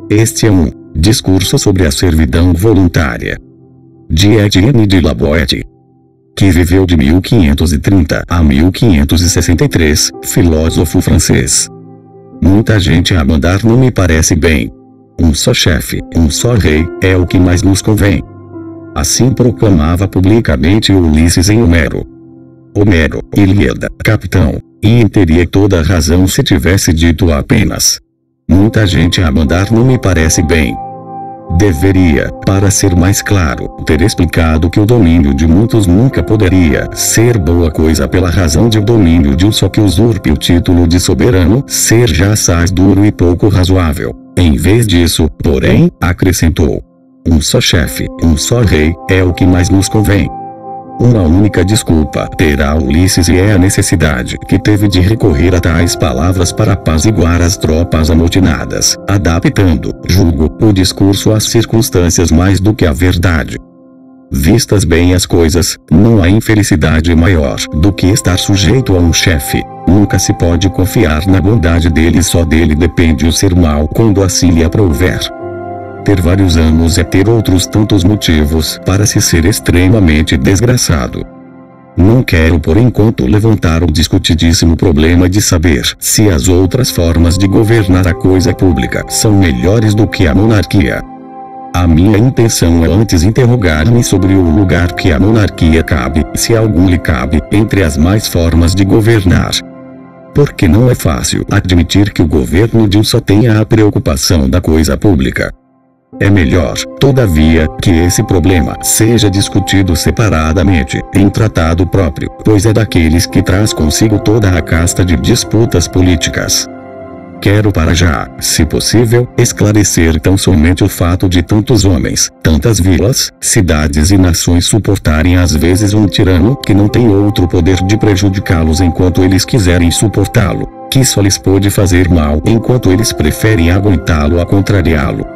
Este é um discurso sobre a servidão voluntária de Etienne de La Boétie, que viveu de 1530 a 1563, filósofo francês. Muita gente a mandar não me parece bem. Um só chefe, um só rei, é o que mais nos convém. Assim proclamava publicamente Ulisses em Homero, Ilíada, capitão, e teria toda a razão se tivesse dito apenas: muita gente a mandar não me parece bem. Deveria, para ser mais claro, ter explicado que o domínio de muitos nunca poderia ser boa coisa pela razão de o domínio de um só que usurpe o título de soberano ser já assaz duro e pouco razoável. Em vez disso, porém, acrescentou: um só chefe, um só rei, é o que mais nos convém. Uma única desculpa terá Ulisses e é a necessidade que teve de recorrer a tais palavras para apaziguar as tropas amotinadas, adaptando, julgo, o discurso às circunstâncias mais do que à verdade. Vistas bem as coisas, não há infelicidade maior do que estar sujeito a um chefe. Nunca se pode confiar na bondade dele, só dele depende o ser mau quando assim lhe aprouver. Ter vários anos é ter outros tantos motivos para se ser extremamente desgraçado. Não quero por enquanto levantar o discutidíssimo problema de saber se as outras formas de governar a coisa pública são melhores do que a monarquia. A minha intenção é antes interrogar-me sobre o lugar que a monarquia cabe, se algum lhe cabe, entre as mais formas de governar. Porque não é fácil admitir que o governo de um só tenha a preocupação da coisa pública. É melhor, todavia, que esse problema seja discutido separadamente, em tratado próprio, pois é daqueles que traz consigo toda a casta de disputas políticas. Quero para já, se possível, esclarecer tão somente o fato de tantos homens, tantas vilas, cidades e nações suportarem às vezes um tirano que não tem outro poder de prejudicá-los enquanto eles quiserem suportá-lo, que só lhes pode fazer mal enquanto eles preferem aguentá-lo a contrariá-lo.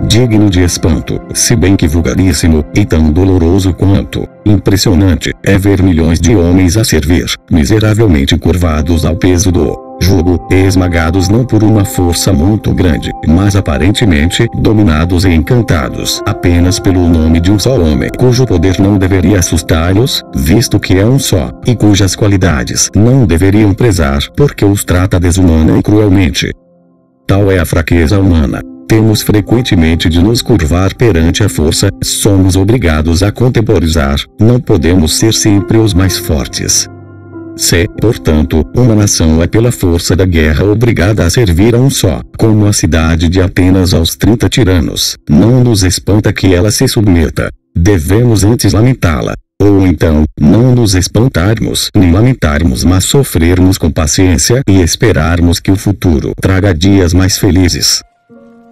Digno de espanto, se bem que vulgaríssimo, e tão doloroso quanto impressionante, é ver milhões de homens a servir, miseravelmente curvados ao peso do jugo, esmagados não por uma força muito grande, mas aparentemente dominados e encantados apenas pelo nome de um só homem, cujo poder não deveria assustá-los, visto que é um só, e cujas qualidades não deveriam prezar, porque os trata desumana e cruelmente. Tal é a fraqueza humana. Temos frequentemente de nos curvar perante a força, somos obrigados a contemporizar, não podemos ser sempre os mais fortes. Se, portanto, uma nação é pela força da guerra obrigada a servir a um só, como a cidade de Atenas aos 30 tiranos, não nos espanta que ela se submeta. Devemos antes lamentá-la. Ou então, não nos espantarmos nem lamentarmos, mas sofrermos com paciência e esperarmos que o futuro traga dias mais felizes.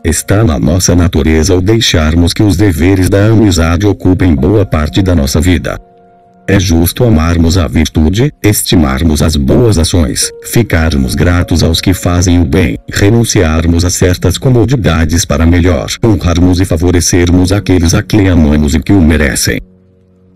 Está na nossa natureza o deixarmos que os deveres da amizade ocupem boa parte da nossa vida. É justo amarmos a virtude, estimarmos as boas ações, ficarmos gratos aos que fazem o bem, renunciarmos a certas comodidades para melhor honrarmos e favorecermos aqueles a quem amamos e que o merecem.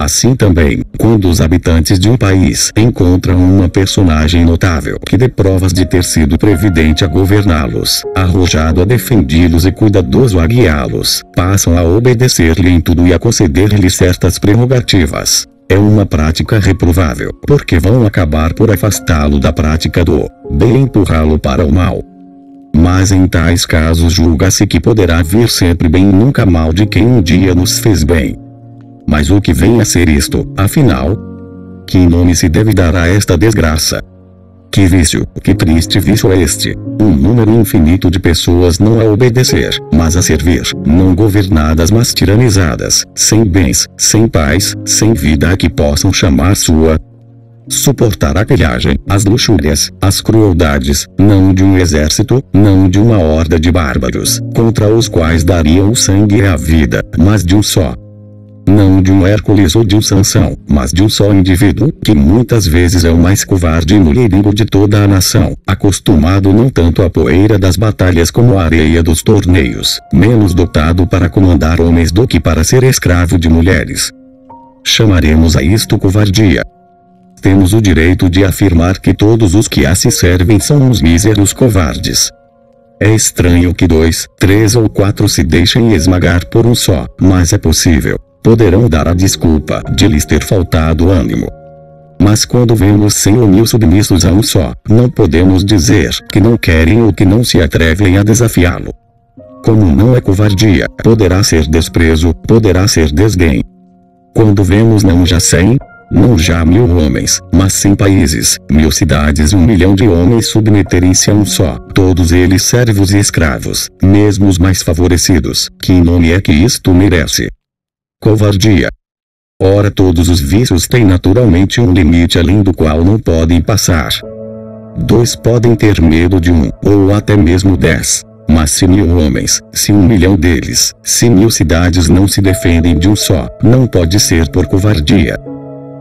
Assim também, quando os habitantes de um país encontram uma personagem notável que dê provas de ter sido previdente a governá-los, arrojado a defendê-los e cuidadoso a guiá-los, passam a obedecer-lhe em tudo e a conceder-lhe certas prerrogativas. É uma prática reprovável, porque vão acabar por afastá-lo da prática do bem e empurrá-lo para o mal. Mas em tais casos julga-se que poderá vir sempre bem e nunca mal de quem um dia nos fez bem. Mas o que vem a ser isto, afinal? Que nome se deve dar a esta desgraça? Que vício, que triste vício é este? Um número infinito de pessoas não a obedecer, mas a servir, não governadas mas tiranizadas, sem bens, sem paz, sem vida a que possam chamar sua. Suportar a pilhagem, as luxúrias, as crueldades, não de um exército, não de uma horda de bárbaros, contra os quais dariam o sangue e a vida, mas de um só. Não de um Hércules ou de um Sansão, mas de um só indivíduo, que muitas vezes é o mais covarde e mulherengo de toda a nação, acostumado não tanto à poeira das batalhas como à areia dos torneios, menos dotado para comandar homens do que para ser escravo de mulheres. Chamaremos a isto covardia. Temos o direito de afirmar que todos os que a se servem são uns míseros covardes. É estranho que 2, 3 ou 4 se deixem esmagar por um só, mas é possível. Poderão dar a desculpa de lhes ter faltado ânimo. Mas quando vemos 100 ou 1000 submissos a um só, não podemos dizer que não querem ou que não se atrevem a desafiá-lo. Como não é covardia, poderá ser desprezo, poderá ser desdém. Quando vemos não já 100, não já 1000 homens, mas 100 países, 1000 cidades e 1 milhão de homens submeterem-se a um só, todos eles servos e escravos, mesmo os mais favorecidos, que nome é que isto merece? Covardia. Ora, todos os vícios têm naturalmente um limite além do qual não podem passar. 2 podem ter medo de 1, ou até mesmo 10. Mas se 1000 homens, se 1 milhão deles, se 1000 cidades não se defendem de um só, não pode ser por covardia.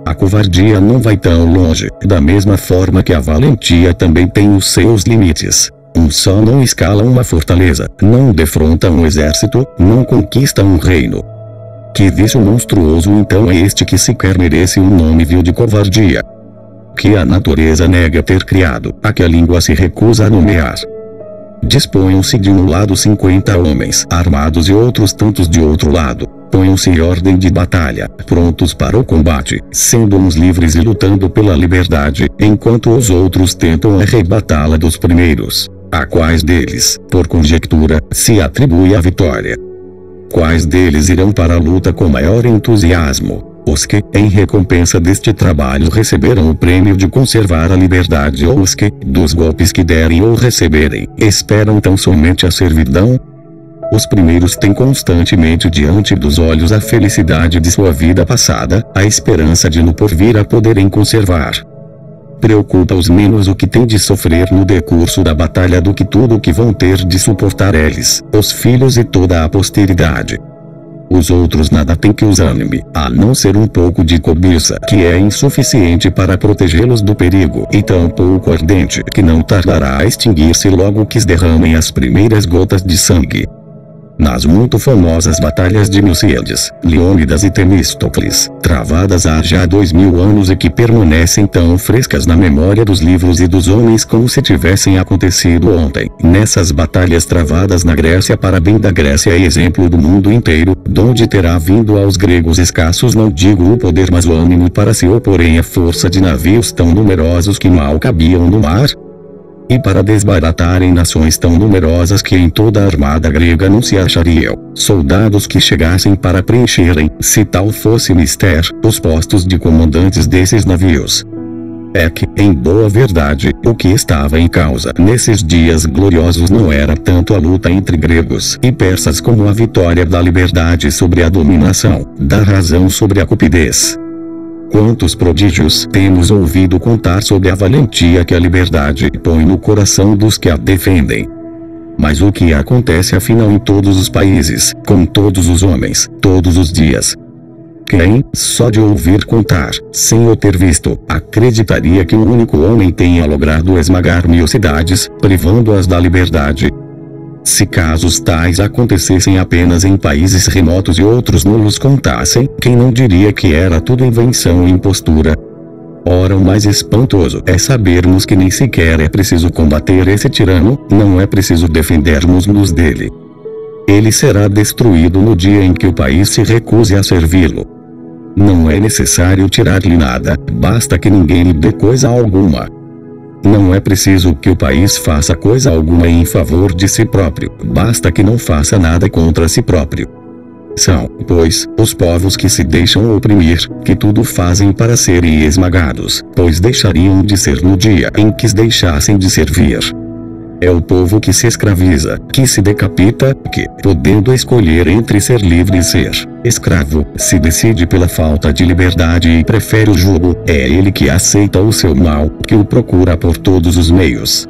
A covardia não vai tão longe, da mesma forma que a valentia também tem os seus limites. Um só não escala uma fortaleza, não defronta um exército, não conquista um reino. Que vício monstruoso então é este que sequer merece um nome vil de covardia? Que a natureza nega ter criado, a que a língua se recusa a nomear. Disponham-se de um lado 50 homens armados e outros tantos de outro lado. Ponham-se em ordem de batalha, prontos para o combate, sendo uns livres e lutando pela liberdade, enquanto os outros tentam arrebatá-la dos primeiros. A quais deles, por conjectura, se atribui a vitória? Quais deles irão para a luta com maior entusiasmo? Os que, em recompensa deste trabalho, receberão o prêmio de conservar a liberdade, ou os que, dos golpes que derem ou receberem, esperam tão somente a servidão? Os primeiros têm constantemente diante dos olhos a felicidade de sua vida passada, a esperança de no porvir a poderem conservar. Preocupa-os menos o que têm de sofrer no decurso da batalha do que tudo o que vão ter de suportar eles, os filhos e toda a posteridade. Os outros nada têm que os anime, a não ser um pouco de cobiça que é insuficiente para protegê-los do perigo, e tão pouco ardente que não tardará a extinguir-se logo que derramem as primeiras gotas de sangue. Nas muito famosas batalhas de Milcíades, Leônidas e Temístocles, travadas há já 2000 anos e que permanecem tão frescas na memória dos livros e dos homens como se tivessem acontecido ontem, nessas batalhas travadas na Grécia para bem da Grécia e exemplo do mundo inteiro, donde terá vindo aos gregos escassos não digo o poder mas o ânimo para se oporem à força de navios tão numerosos que mal cabiam no mar? E para desbaratarem nações tão numerosas que em toda a armada grega não se achariam soldados que chegassem para preencherem, se tal fosse mister, os postos de comandantes desses navios. É que, em boa verdade, o que estava em causa nesses dias gloriosos não era tanto a luta entre gregos e persas como a vitória da liberdade sobre a dominação, da razão sobre a cupidez. Quantos prodígios temos ouvido contar sobre a valentia que a liberdade põe no coração dos que a defendem. Mas o que acontece afinal em todos os países, com todos os homens, todos os dias? Quem, só de ouvir contar, sem o ter visto, acreditaria que um único homem tenha logrado esmagar 1000 cidades, privando-as da liberdade? Se casos tais acontecessem apenas em países remotos e outros não os contassem, quem não diria que era tudo invenção e impostura? Ora, o mais espantoso é sabermos que nem sequer é preciso combater esse tirano, não é preciso defendermos-nos dele. Ele será destruído no dia em que o país se recuse a servi-lo. Não é necessário tirar-lhe nada, basta que ninguém lhe dê coisa alguma. Não é preciso que o país faça coisa alguma em favor de si próprio, basta que não faça nada contra si próprio. São, pois, os povos que se deixam oprimir, que tudo fazem para serem esmagados, pois deixariam de ser no dia em que deixassem de servir. É o povo que se escraviza, que se decapita, que, podendo escolher entre ser livre e ser escravo, se decide pela falta de liberdade e prefere o jugo. É ele que aceita o seu mal, que o procura por todos os meios.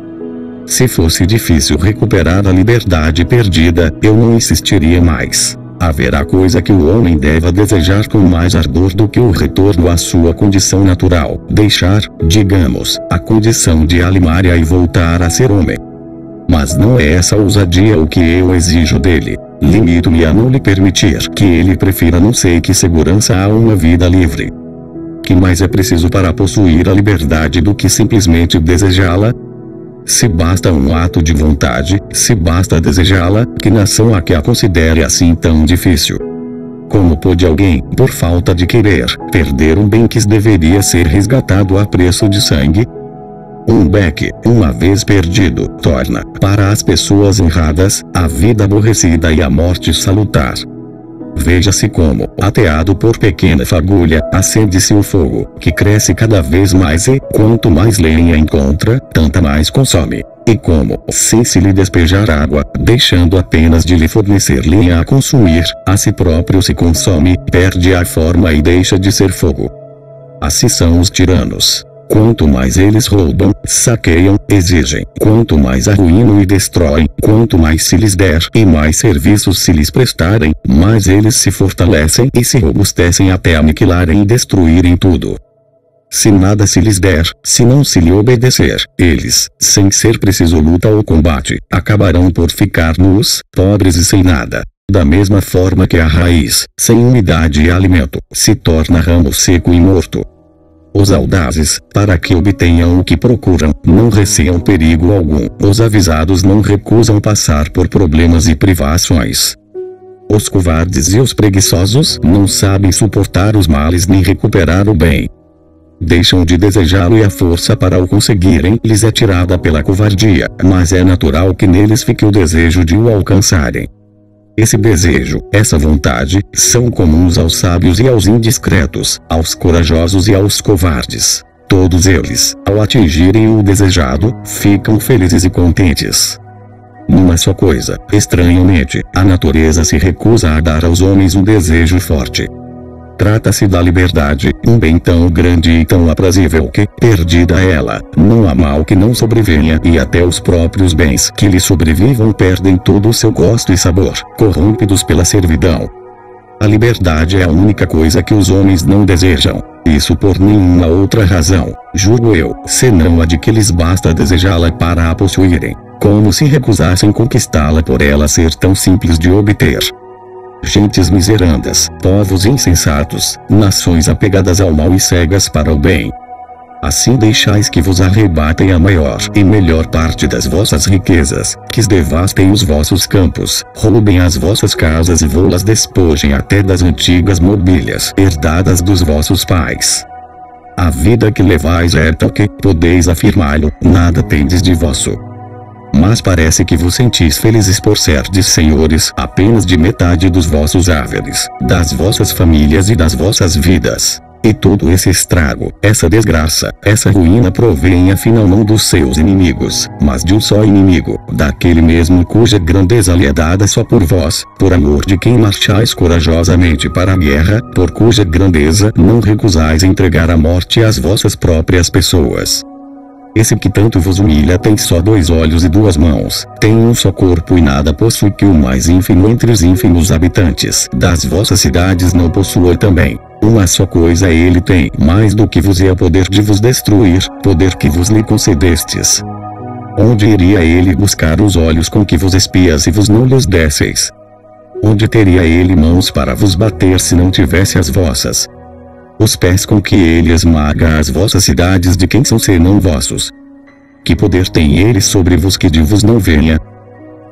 Se fosse difícil recuperar a liberdade perdida, eu não insistiria mais. Haverá coisa que o homem deva desejar com mais ardor do que o retorno à sua condição natural, deixar, digamos, a condição de alimária e voltar a ser homem. Mas não é essa ousadia o que eu exijo dele. Limito-me a não lhe permitir que ele prefira não sei que segurança a uma vida livre. Que mais é preciso para possuir a liberdade do que simplesmente desejá-la? Se basta um ato de vontade, se basta desejá-la, que nação há que a considere assim tão difícil? Como pode alguém, por falta de querer, perder um bem que deveria ser resgatado a preço de sangue? Um beque, uma vez perdido, torna, para as pessoas honradas, a vida aborrecida e a morte salutar. Veja-se como, ateado por pequena fagulha, acende-se o fogo, que cresce cada vez mais e, quanto mais lenha encontra, tanta mais consome. E como, sem se lhe despejar água, deixando apenas de lhe fornecer lenha a consumir, a si próprio se consome, perde a forma e deixa de ser fogo. Assim são os tiranos. Quanto mais eles roubam, saqueiam, exigem, quanto mais arruinam e destroem, quanto mais se lhes der e mais serviços se lhes prestarem, mais eles se fortalecem e se robustecem até aniquilarem e destruírem tudo. Se nada se lhes der, se não se lhe obedecer, eles, sem ser preciso luta ou combate, acabarão por ficar nus, pobres e sem nada. Da mesma forma que a raiz, sem umidade e alimento, se torna ramo seco e morto. Os audazes, para que obtenham o que procuram, não receiam perigo algum. Os avisados não recusam passar por problemas e privações. Os covardes e os preguiçosos não sabem suportar os males nem recuperar o bem. Deixam de desejá-lo e a força para o conseguirem lhes é tirada pela covardia, mas é natural que neles fique o desejo de o alcançarem. Esse desejo, essa vontade, são comuns aos sábios e aos indiscretos, aos corajosos e aos covardes. Todos eles, ao atingirem o desejado, ficam felizes e contentes. Numa só coisa, estranhamente, a natureza se recusa a dar aos homens um desejo forte. Trata-se da liberdade, um bem tão grande e tão aprazível que, perdida ela, não há mal que não sobrevenha e até os próprios bens que lhe sobrevivam perdem todo o seu gosto e sabor, corrompidos pela servidão. A liberdade é a única coisa que os homens não desejam, isso por nenhuma outra razão, julgo eu, senão a de que lhes basta desejá-la para a possuírem, como se recusassem conquistá-la por ela ser tão simples de obter. Gentes miserandas, povos insensatos, nações apegadas ao mal e cegas para o bem. Assim deixais que vos arrebatem a maior e melhor parte das vossas riquezas, que devastem os vossos campos, roubem as vossas casas e vô-las despojem até das antigas mobílias herdadas dos vossos pais. A vida que levais é tal que, podeis afirmá-lo, nada tendes de vosso. Mas parece que vos sentis felizes por serdes senhores apenas de metade dos vossos haveres, das vossas famílias e das vossas vidas. E todo esse estrago, essa desgraça, essa ruína provém afinal não dos seus inimigos, mas de um só inimigo, daquele mesmo cuja grandeza lhe é dada só por vós, por amor de quem marchais corajosamente para a guerra, por cuja grandeza não recusais entregar a morte às vossas próprias pessoas. Esse que tanto vos humilha tem só 2 olhos e 2 mãos, tem um só corpo e nada possui que o mais ínfimo entre os ínfimos habitantes das vossas cidades não possua também. Uma só coisa ele tem, mais do que vos é o poder de vos destruir, poder que vos lhe concedestes. Onde iria ele buscar os olhos com que vos espia se vos não lhes desseis? Onde teria ele mãos para vos bater se não tivesse as vossas? Os pés com que ele esmaga as vossas cidades de quem são senão vossos? Que poder tem ele sobre vos que de vos não venha?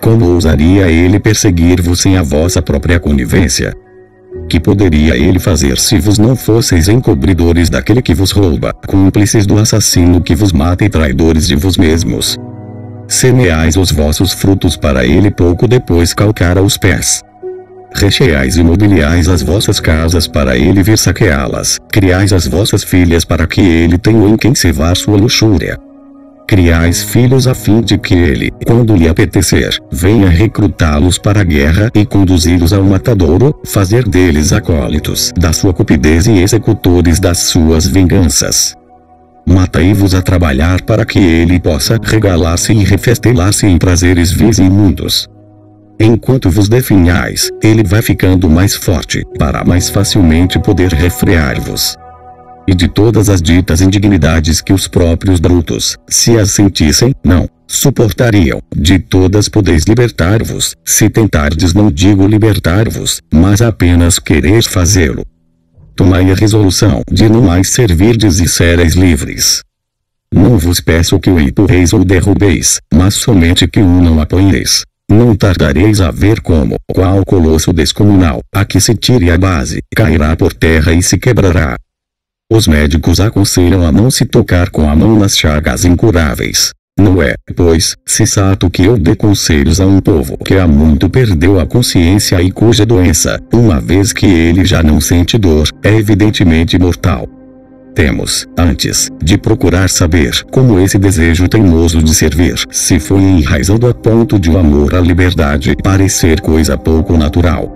Como ousaria ele perseguir-vos sem a vossa própria conivência? Que poderia ele fazer se vos não fosseis encobridores daquele que vos rouba, cúmplices do assassino que vos mata e traidores de vos mesmos? Semeais os vossos frutos para ele pouco depois calcar aos pés. Recheais e mobiliais as vossas casas para ele vir saqueá-las, criais as vossas filhas para que ele tenha em quem cevar sua luxúria. Criais filhos a fim de que ele, quando lhe apetecer, venha recrutá-los para a guerra e conduzi-los ao matadouro, fazer deles acólitos da sua cupidez e executores das suas vinganças. Matai-vos a trabalhar para que ele possa regalar-se e refestelar-se em prazeres vis e imundos. Enquanto vos definhais, ele vai ficando mais forte, para mais facilmente poder refrear-vos. E de todas as ditas indignidades que os próprios brutos, se as sentissem, não suportariam, de todas podeis libertar-vos, se tentardes não digo libertar-vos, mas apenas querer fazê-lo. Tomai a resolução de não mais servirdes e sereis livres. Não vos peço que o empurreis ou derrubeis, mas somente que o não apanheis. Não tardareis a ver como, qual colosso descomunal, a que se tire a base, cairá por terra e se quebrará. Os médicos aconselham a não se tocar com a mão nas chagas incuráveis. Não é, pois, sensato que eu dê conselhos a um povo que há muito perdeu a consciência e cuja doença, uma vez que ele já não sente dor, é evidentemente mortal. Temos, antes, de procurar saber como esse desejo teimoso de servir se foi enraizando a ponto de o amor à liberdade parecer coisa pouco natural.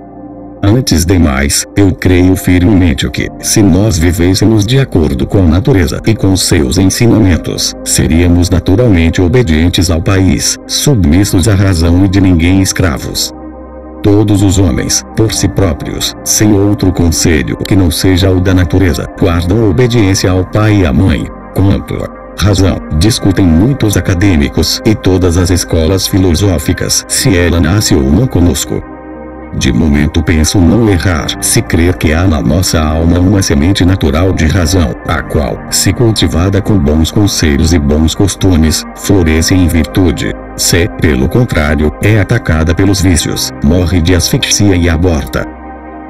Antes de mais, eu creio firmemente que, se nós vivêssemos de acordo com a natureza e com seus ensinamentos, seríamos naturalmente obedientes ao país, submissos à razão e de ninguém escravos. Todos os homens, por si próprios, sem outro conselho que não seja o da natureza, guardam obediência ao pai e à mãe. Quanto à razão, discutem muitos acadêmicos e todas as escolas filosóficas se ela nasce ou não conosco. De momento penso não errar se crer que há na nossa alma uma semente natural de razão, a qual, se cultivada com bons conselhos e bons costumes, floresce em virtude. Se, pelo contrário, é atacada pelos vícios, morre de asfixia e aborta.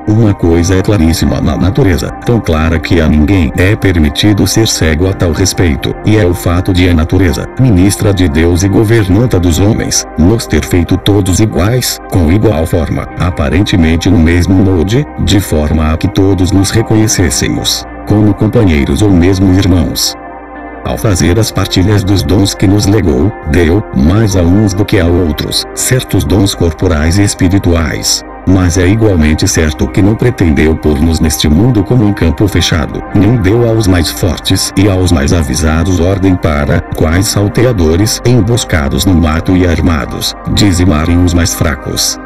Uma coisa é claríssima na natureza, tão clara que a ninguém é permitido ser cego a tal respeito, e é o fato de a natureza, ministra de Deus e governanta dos homens, nos ter feito todos iguais, com igual forma, aparentemente no mesmo molde, de forma a que todos nos reconhecêssemos como companheiros ou mesmo irmãos. Ao fazer as partilhas dos dons que nos legou, deu, mais a uns do que a outros, certos dons corporais e espirituais. Mas é igualmente certo que não pretendeu pôr-nos neste mundo como um campo fechado, nem deu aos mais fortes e aos mais avisados ordem para, quais salteadores emboscados no mato e armados, dizimarem os mais fracos.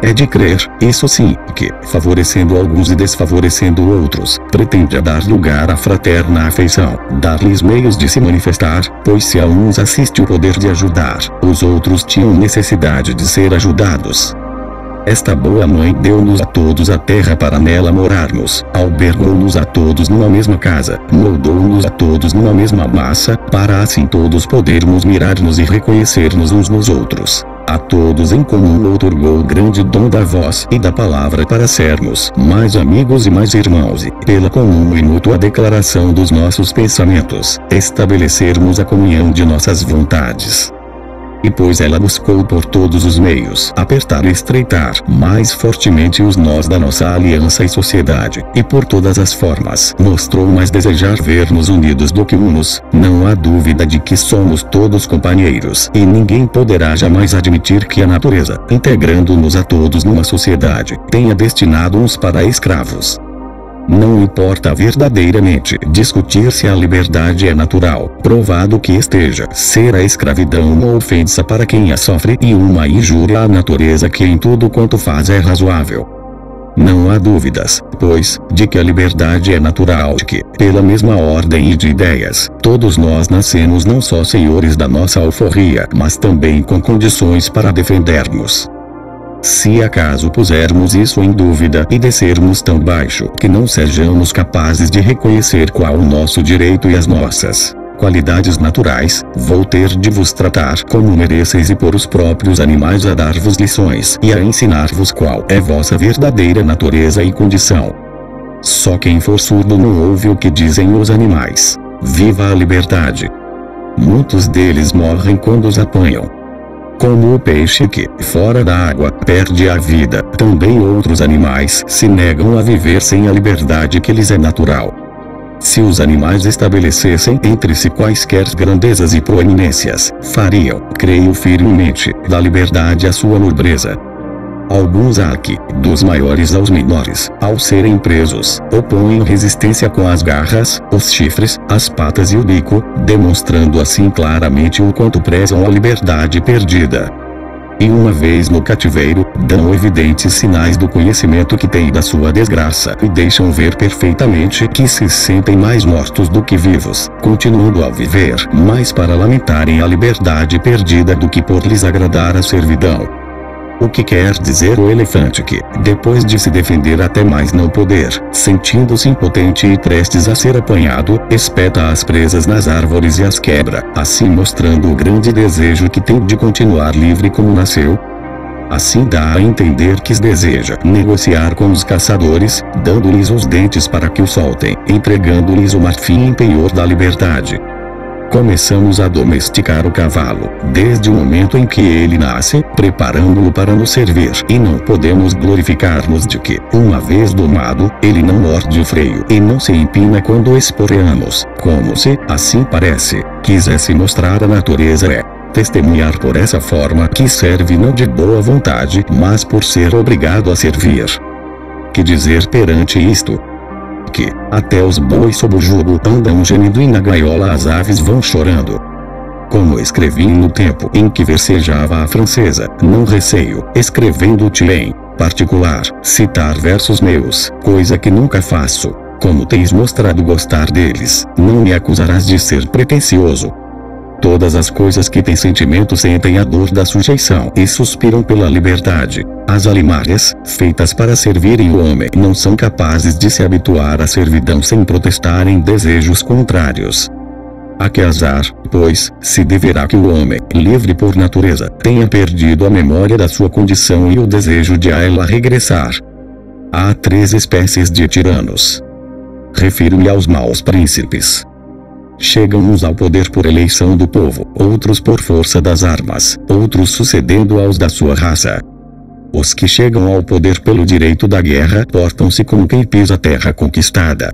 É de crer, isso sim, que, favorecendo alguns e desfavorecendo outros, pretende dar lugar à fraterna afeição, dar-lhes meios de se manifestar, pois se a uns assiste o poder de ajudar, os outros tinham necessidade de ser ajudados. Esta boa mãe deu-nos a todos a terra para nela morarmos, albergou-nos a todos numa mesma casa, moldou-nos a todos numa mesma massa, para assim todos podermos mirar-nos e reconhecer-nos uns nos outros. A todos em comum outorgou o grande dom da voz e da palavra para sermos mais amigos e mais irmãos e, pela comum e mútua declaração dos nossos pensamentos, estabelecermos a comunhão de nossas vontades. E pois ela buscou por todos os meios apertar e estreitar mais fortemente os nós da nossa aliança e sociedade, e por todas as formas mostrou mais desejar ver-nos unidos do que unos, não há dúvida de que somos todos companheiros, e ninguém poderá jamais admitir que a natureza, integrando-nos a todos numa sociedade, tenha destinado uns para escravos. Não importa verdadeiramente discutir se a liberdade é natural, provado que esteja, ser a escravidão uma ofensa para quem a sofre e uma injúria à natureza que em tudo quanto faz é razoável. Não há dúvidas, pois, de que a liberdade é natural, de que, pela mesma ordem de ideias, todos nós nascemos não só senhores da nossa alforria, mas também com condições para defendermos. Se acaso pusermos isso em dúvida e descermos tão baixo que não sejamos capazes de reconhecer qual o nosso direito e as nossas qualidades naturais, vou ter de vos tratar como mereceis e por os próprios animais a dar-vos lições e a ensinar-vos qual é vossa verdadeira natureza e condição. Só quem for surdo não ouve o que dizem os animais. Viva a liberdade! Muitos deles morrem quando os apanham. Como o peixe que, fora da água, perde a vida, também outros animais se negam a viver sem a liberdade que lhes é natural. Se os animais estabelecessem entre si quaisquer grandezas e proeminências, fariam, creio firmemente, da liberdade a sua nobreza. Alguns há que, dos maiores aos menores, ao serem presos, opõem resistência com as garras, os chifres, as patas e o bico, demonstrando assim claramente o quanto prezam a liberdade perdida. E uma vez no cativeiro, dão evidentes sinais do conhecimento que têm da sua desgraça e deixam ver perfeitamente que se sentem mais mortos do que vivos, continuando a viver, mais para lamentarem a liberdade perdida do que por lhes agradar a servidão. O que quer dizer o elefante que, depois de se defender até mais não poder, sentindo-se impotente e prestes a ser apanhado, espeta as presas nas árvores e as quebra, assim mostrando o grande desejo que tem de continuar livre como nasceu? Assim dá a entender que deseja negociar com os caçadores, dando-lhes os dentes para que o soltem, entregando-lhes o marfim em penhor da liberdade. Começamos a domesticar o cavalo, desde o momento em que ele nasce, preparando-o para nos servir, e não podemos glorificar-nos de que, uma vez domado, ele não morde o freio e não se empina quando esporeamos, como se, assim parece, quisesse mostrar a natureza testemunhar por essa forma que serve não de boa vontade, mas por ser obrigado a servir. Que dizer perante isto? Que, até os bois sob o jugo andam gemindo e na gaiola as aves vão chorando. Como escrevi no tempo em que versejava a francesa, não receio, escrevendo-te em particular, citar versos meus, coisa que nunca faço. Como tens mostrado gostar deles, não me acusarás de ser pretensioso. Todas as coisas que têm sentimento sentem a dor da sujeição e suspiram pela liberdade. As alimárias, feitas para servirem o homem, não são capazes de se habituar à servidão sem protestarem desejos contrários. A que azar, pois, se deverá que o homem, livre por natureza, tenha perdido a memória da sua condição e o desejo de a ela regressar. Há 3 espécies de tiranos. Refiro-me aos maus príncipes. Chegam uns ao poder por eleição do povo, outros por força das armas, outros sucedendo aos da sua raça. Os que chegam ao poder pelo direito da guerra portam-se como quem pisa terra conquistada.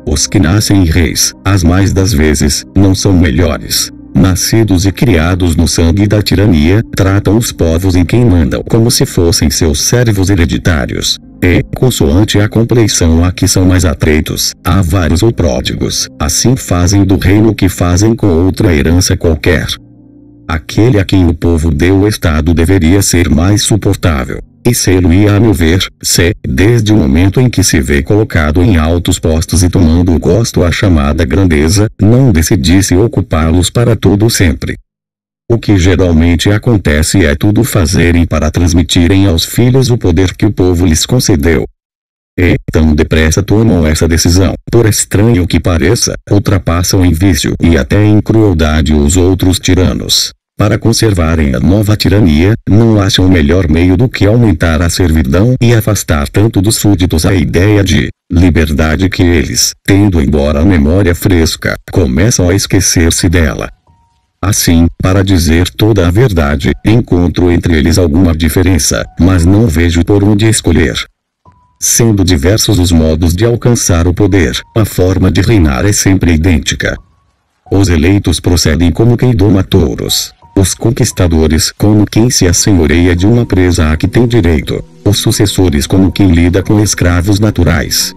Os que nascem reis, as mais das vezes, não são melhores. Nascidos e criados no sangue da tirania, tratam os povos em quem mandam como se fossem seus servos hereditários. E, consoante a compleição a que são mais atreitos, avaros ou pródigos, assim fazem do reino o que fazem com outra herança qualquer. Aquele a quem o povo deu o Estado deveria ser mais suportável, e sê-lo-ia a meu ver, se, desde o momento em que se vê colocado em altos postos e tomando o gosto à chamada grandeza, não decidisse ocupá-los para todo sempre. O que geralmente acontece é tudo fazerem para transmitirem aos filhos o poder que o povo lhes concedeu. E, tão depressa tomam essa decisão, por estranho que pareça, ultrapassam em vício e até em crueldade os outros tiranos. Para conservarem a nova tirania, não acham melhor meio do que aumentar a servidão e afastar tanto dos súditos a ideia de liberdade que eles, tendo embora a memória fresca, começam a esquecer-se dela. Assim, para dizer toda a verdade, encontro entre eles alguma diferença, mas não vejo por onde escolher. Sendo diversos os modos de alcançar o poder, a forma de reinar é sempre idêntica. Os eleitos procedem como quem doma touros. Os conquistadores como quem se assenhoreia de uma presa a que tem direito. Os sucessores como quem lida com escravos naturais.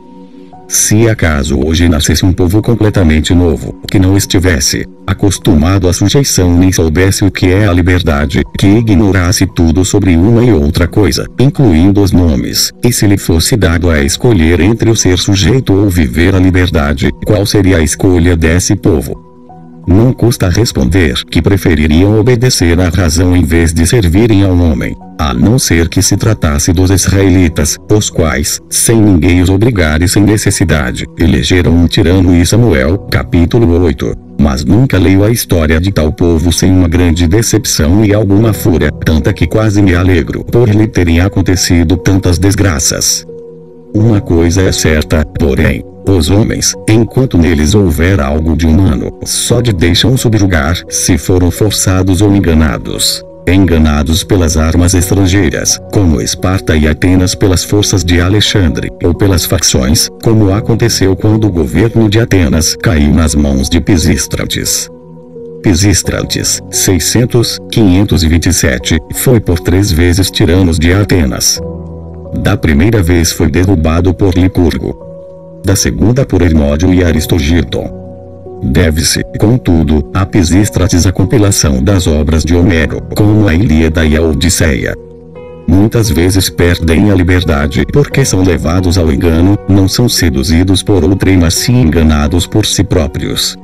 Se acaso hoje nascesse um povo completamente novo, que não estivesse acostumado à sujeição nem soubesse o que é a liberdade, que ignorasse tudo sobre uma e outra coisa, incluindo os nomes, e se lhe fosse dado a escolher entre o ser sujeito ou viver a liberdade, qual seria a escolha desse povo? Não custa responder que prefeririam obedecer à razão em vez de servirem ao homem, a não ser que se tratasse dos israelitas, os quais, sem ninguém os obrigar e sem necessidade, elegeram um tirano e Samuel, capítulo 8. Mas nunca leio a história de tal povo sem uma grande decepção e alguma fúria, tanta que quase me alegro por lhe terem acontecido tantas desgraças. Uma coisa é certa, porém. Os homens, enquanto neles houver algo de humano, só de deixam subjugar, se foram forçados ou enganados. Enganados pelas armas estrangeiras, como Esparta e Atenas pelas forças de Alexandre, ou pelas facções, como aconteceu quando o governo de Atenas caiu nas mãos de Pisístrates. Pisístrates, 600-527, foi por 3 vezes tiranos de Atenas. Da primeira vez foi derrubado por Licurgo. Da segunda por Hermódio e Aristogiton. Deve-se, contudo, a Pisístrates a compilação das obras de Homero, como a Ilíada e a Odisseia. Muitas vezes perdem a liberdade porque são levados ao engano, não são seduzidos por outrem mas sim enganados por si próprios.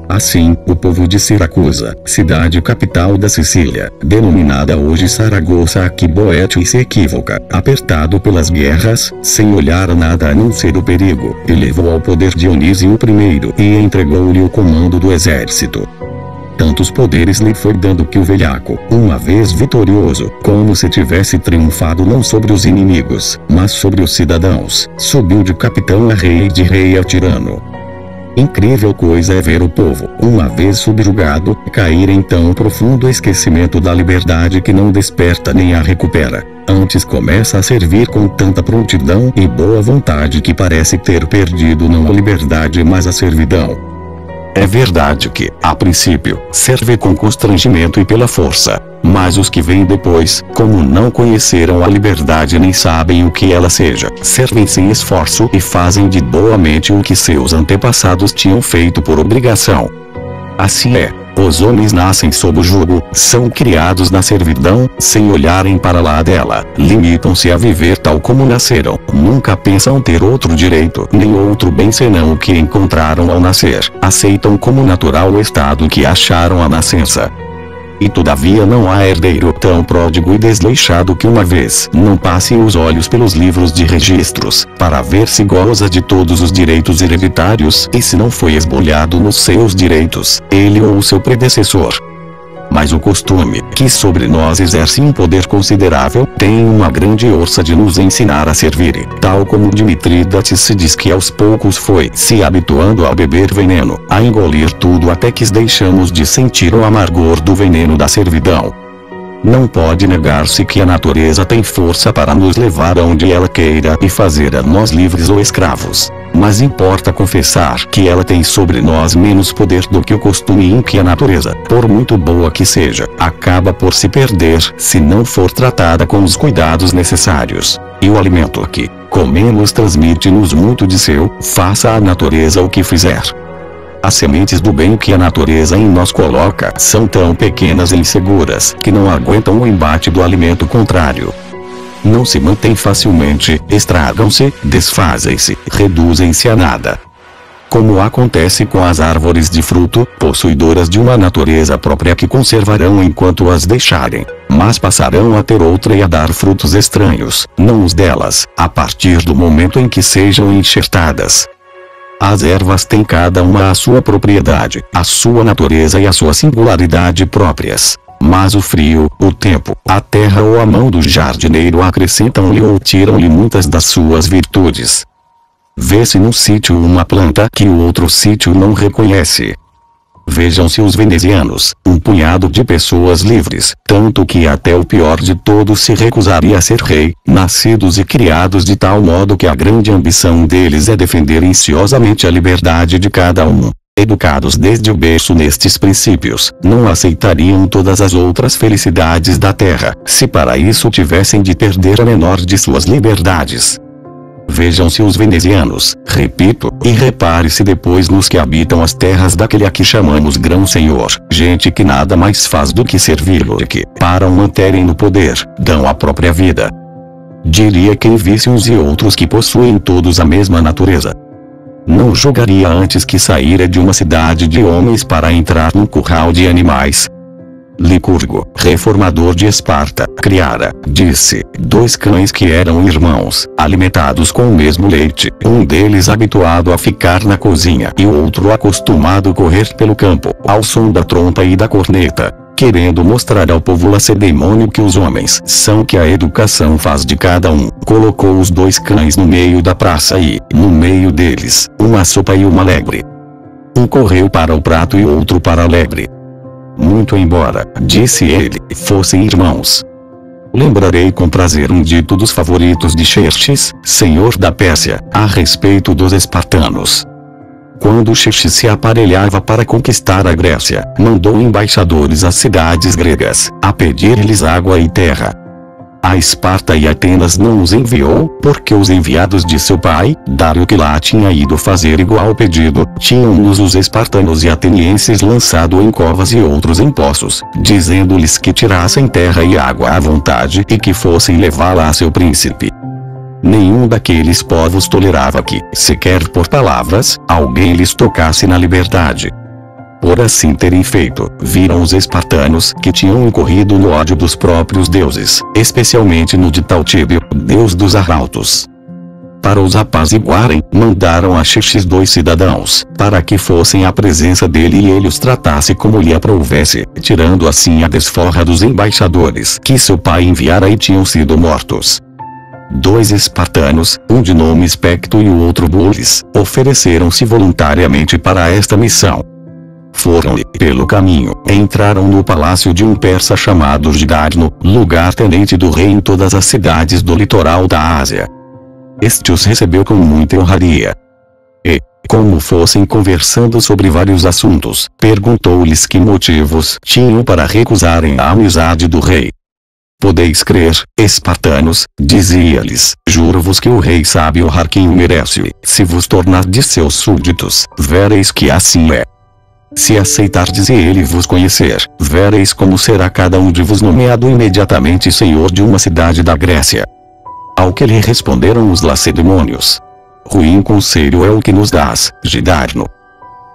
Assim, o povo de Siracusa, cidade capital da Sicília, denominada hoje Saragossa aqui Boétio se equívoca, apertado pelas guerras, sem olhar a nada a não ser o perigo, elevou ao poder Dionísio I e entregou-lhe o comando do exército. Tantos poderes lhe foi dando que o velhaco, uma vez vitorioso, como se tivesse triunfado não sobre os inimigos, mas sobre os cidadãos, subiu de capitão a rei e de rei a tirano. Incrível coisa é ver o povo, uma vez subjugado, cair em tão profundo esquecimento da liberdade que não desperta nem a recupera. Antes começa a servir com tanta prontidão e boa vontade que parece ter perdido não a liberdade mas a servidão. É verdade que, a princípio, serve com constrangimento e pela força. Mas os que vêm depois, como não conheceram a liberdade nem sabem o que ela seja, servem sem esforço e fazem de boa mente o que seus antepassados tinham feito por obrigação. Assim é, os homens nascem sob o jugo, são criados na servidão, sem olharem para lá dela, limitam-se a viver tal como nasceram, nunca pensam ter outro direito nem outro bem senão o que encontraram ao nascer, aceitam como natural o estado que acharam à nascença. E todavia não há herdeiro tão pródigo e desleixado que uma vez não passe os olhos pelos livros de registros, para ver se goza de todos os direitos hereditários e se não foi esbolhado nos seus direitos, ele ou seu predecessor. Mas o costume, que sobre nós exerce um poder considerável, tem uma grande força de nos ensinar a servir, tal como Dmitrídates se diz que aos poucos foi se habituando a beber veneno, a engolir tudo até que deixamos de sentir o amargor do veneno da servidão. Não pode negar-se que a natureza tem força para nos levar aonde ela queira e fazer a nós livres ou escravos. Mas importa confessar que ela tem sobre nós menos poder do que o costume em que a natureza, por muito boa que seja, acaba por se perder se não for tratada com os cuidados necessários. E o alimento que comemos transmite-nos muito de seu, faça a natureza o que fizer. As sementes do bem que a natureza em nós coloca são tão pequenas e inseguras que não aguentam o embate do alimento contrário. Não se mantêm facilmente, estragam-se, desfazem-se, reduzem-se a nada. Como acontece com as árvores de fruto, possuidoras de uma natureza própria que conservarão enquanto as deixarem, mas passarão a ter outra e a dar frutos estranhos, não os delas, a partir do momento em que sejam enxertadas. As ervas têm cada uma a sua propriedade, a sua natureza e a sua singularidade próprias. Mas o frio, o tempo, a terra ou a mão do jardineiro acrescentam-lhe ou tiram-lhe muitas das suas virtudes. Vê-se num sítio uma planta que o outro sítio não reconhece. Vejam-se os venezianos, um punhado de pessoas livres, tanto que até o pior de todos se recusaria a ser rei, nascidos e criados de tal modo que a grande ambição deles é defender ansiosamente a liberdade de cada um. Educados desde o berço nestes princípios, não aceitariam todas as outras felicidades da terra, se para isso tivessem de perder a menor de suas liberdades. Vejam-se os venezianos, repito, e repare-se depois nos que habitam as terras daquele a que chamamos grão-senhor, gente que nada mais faz do que servi-lo e que, para o manterem no poder, dão a própria vida. Diria quem visse uns e outros que possuem todos a mesma natureza. Não julgaria antes que saíra de uma cidade de homens para entrar num curral de animais. Licurgo, reformador de Esparta, criara, disse, 2 cães que eram irmãos, alimentados com o mesmo leite, um deles habituado a ficar na cozinha e o outro acostumado a correr pelo campo, ao som da trompa e da corneta, querendo mostrar ao povo lacedemônio que os homens são que a educação faz de cada um, colocou os 2 cães no meio da praça e, no meio deles, uma sopa e uma lebre. Um correu para o prato e outro para a lebre. Muito embora, disse ele, fossem irmãos. Lembrarei com prazer um dito dos favoritos de Xerxes, senhor da Pérsia, a respeito dos espartanos. Quando Xerxes se aparelhava para conquistar a Grécia, mandou embaixadores às cidades gregas, a pedir-lhes água e terra. A Esparta e Atenas não os enviou, porque os enviados de seu pai, Dário que lá tinha ido fazer igual pedido, tinham-nos os espartanos e atenienses lançado em covas e outros em poços, dizendo-lhes que tirassem terra e água à vontade e que fossem levá-la a seu príncipe. Nenhum daqueles povos tolerava que, sequer por palavras, alguém lhes tocasse na liberdade. por assim terem feito, viram os espartanos que tinham incorrido no ódio dos próprios deuses, especialmente no de Taltíbio, deus dos arautos. Para os apaziguarem, mandaram a Xerxes 2 cidadãos, para que fossem à presença dele e ele os tratasse como lhe aprouvesse, tirando assim a desforra dos embaixadores que seu pai enviara e tinham sido mortos. 2 espartanos, um de nome Especto e o outro Bulis, ofereceram-se voluntariamente para esta missão. Foram e, pelo caminho, entraram no palácio de um persa chamado Gidarno, lugar-tenente do rei em todas as cidades do litoral da Ásia. Este os recebeu com muita honraria. E, como fossem conversando sobre vários assuntos, perguntou-lhes que motivos tinham para recusarem a amizade do rei. Podeis crer, espartanos, dizia-lhes, juro-vos que o rei sabe honrar quem o merece, se vos tornardes seus súditos, vereis que assim é. Se aceitardes e ele vos conhecer, vereis como será cada um de vos nomeado imediatamente senhor de uma cidade da Grécia. Ao que lhe responderam os lacedemônios: ruim conselho é o que nos dás, Gidarno.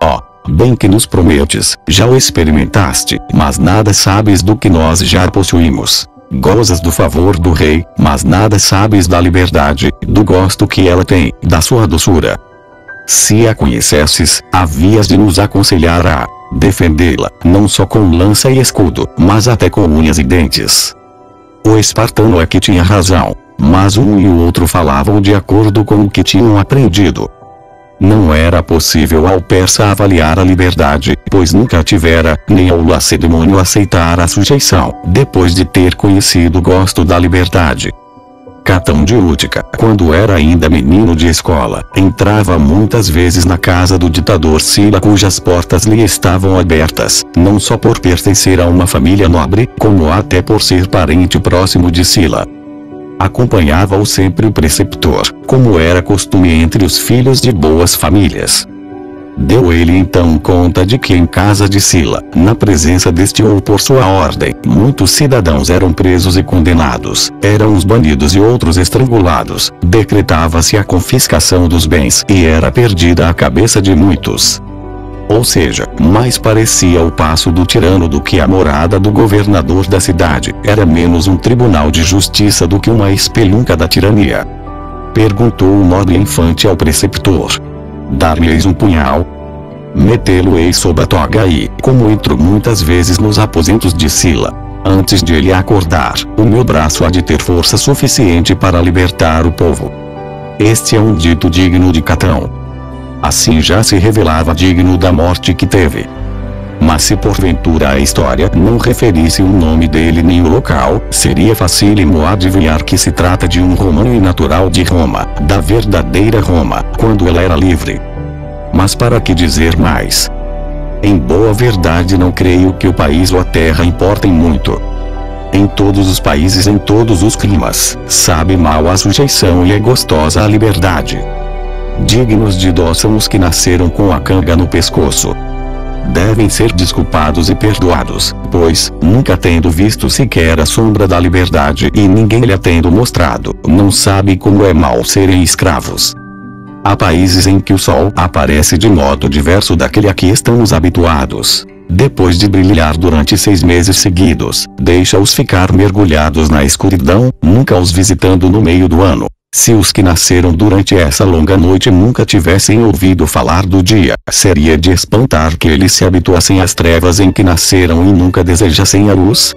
Ó, bem que nos prometes, já o experimentaste, mas nada sabes do que nós já possuímos. Gozas do favor do rei, mas nada sabes da liberdade, do gosto que ela tem, da sua doçura. Se a conhecesses, havias de nos aconselhar a defendê-la, não só com lança e escudo, mas até com unhas e dentes. O espartano é que tinha razão, mas um e o outro falavam de acordo com o que tinham aprendido. Não era possível ao persa avaliar a liberdade, pois nunca tivera, nem ao lacedemônio aceitar a sujeição, depois de ter conhecido o gosto da liberdade. Catão de Útica, quando era ainda menino de escola, entrava muitas vezes na casa do ditador Sila, cujas portas lhe estavam abertas, não só por pertencer a uma família nobre, como até por ser parente próximo de Sila. Acompanhava-o sempre o preceptor, como era costume entre os filhos de boas famílias. Deu ele então conta de que em casa de Sila, na presença deste ou por sua ordem, muitos cidadãos eram presos e condenados, eram uns banidos e outros estrangulados, decretava-se a confiscação dos bens e era perdida a cabeça de muitos. Ou seja, mais parecia o paço do tirano do que a morada do governador da cidade, era menos um tribunal de justiça do que uma espelunca da tirania. Perguntou o nobre infante ao preceptor: dar-me-eis um punhal? Metê-lo-eis sob a toga e, como entro muitas vezes nos aposentos de Sila, antes de ele acordar, o meu braço há de ter força suficiente para libertar o povo. Este é um dito digno de Catão. Assim já se revelava digno da morte que teve. Mas se porventura a história não referisse o nome dele nem o local, seria facílimo adivinhar que se trata de um romano e natural de Roma, da verdadeira Roma, quando ela era livre. Mas para que dizer mais? Em boa verdade não creio que o país ou a terra importem muito. Em todos os países, em todos os climas, sabe mal a sujeição e é gostosa a liberdade. Dignos de dó são os que nasceram com a canga no pescoço. Devem ser desculpados e perdoados, pois, nunca tendo visto sequer a sombra da liberdade e ninguém lhe tendo mostrado, não sabe como é mal serem escravos. Há países em que o sol aparece de modo diverso daquele a que estamos habituados. Depois de brilhar durante 6 meses seguidos, deixa-os ficar mergulhados na escuridão, nunca os visitando no meio do ano. Se os que nasceram durante essa longa noite nunca tivessem ouvido falar do dia, seria de espantar que eles se habituassem às trevas em que nasceram e nunca desejassem a luz.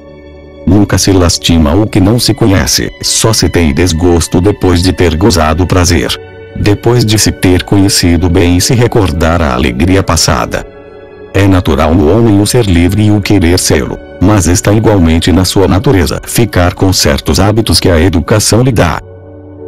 Nunca se lastima o que não se conhece, só se tem desgosto depois de ter gozado prazer. Depois de se ter conhecido bem e se recordar a alegria passada. É natural no homem o ser livre e o querer sê-lo, mas está igualmente na sua natureza ficar com certos hábitos que a educação lhe dá.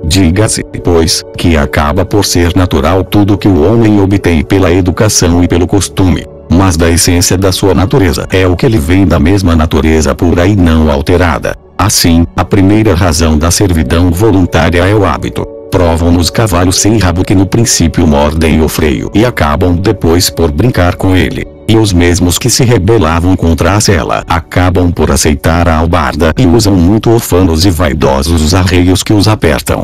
Diga-se, pois, que acaba por ser natural tudo que o homem obtém pela educação e pelo costume, mas da essência da sua natureza é o que lhe vem da mesma natureza pura e não alterada. Assim, a primeira razão da servidão voluntária é o hábito. Provam-nos cavalos sem rabo que no princípio mordem o freio e acabam depois por brincar com ele. E os mesmos que se rebelavam contra a sela acabam por aceitar a albarda e usam muito ufanos e vaidosos os arreios que os apertam.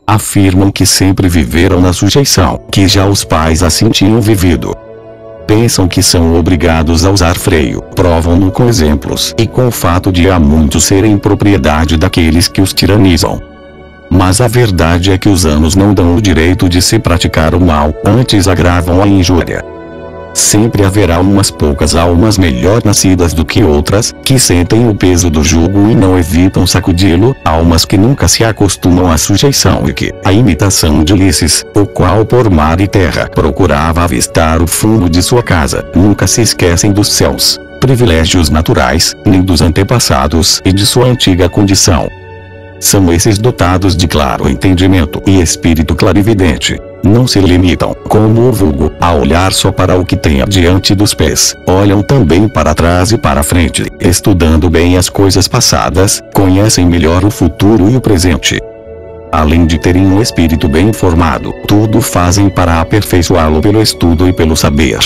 Afirmam que sempre viveram na sujeição, que já os pais assim tinham vivido. Pensam que são obrigados a usar freio, provam-no com exemplos e com o fato de há muitos serem propriedade daqueles que os tiranizam. Mas a verdade é que os anos não dão o direito de se praticar o mal, antes agravam a injúria. Sempre haverá umas poucas almas melhor nascidas do que outras, que sentem o peso do jugo e não evitam sacudi-lo, almas que nunca se acostumam à sujeição e que, a imitação de Ulisses, o qual por mar e terra procurava avistar o fundo de sua casa, nunca se esquecem dos céus, privilégios naturais, nem dos antepassados e de sua antiga condição. São esses dotados de claro entendimento e espírito clarividente. Não se limitam, como o vulgo, a olhar só para o que tem adiante dos pés. Olham também para trás e para frente, estudando bem as coisas passadas, conhecem melhor o futuro e o presente. Além de terem um espírito bem formado, tudo fazem para aperfeiçoá-lo pelo estudo e pelo saber.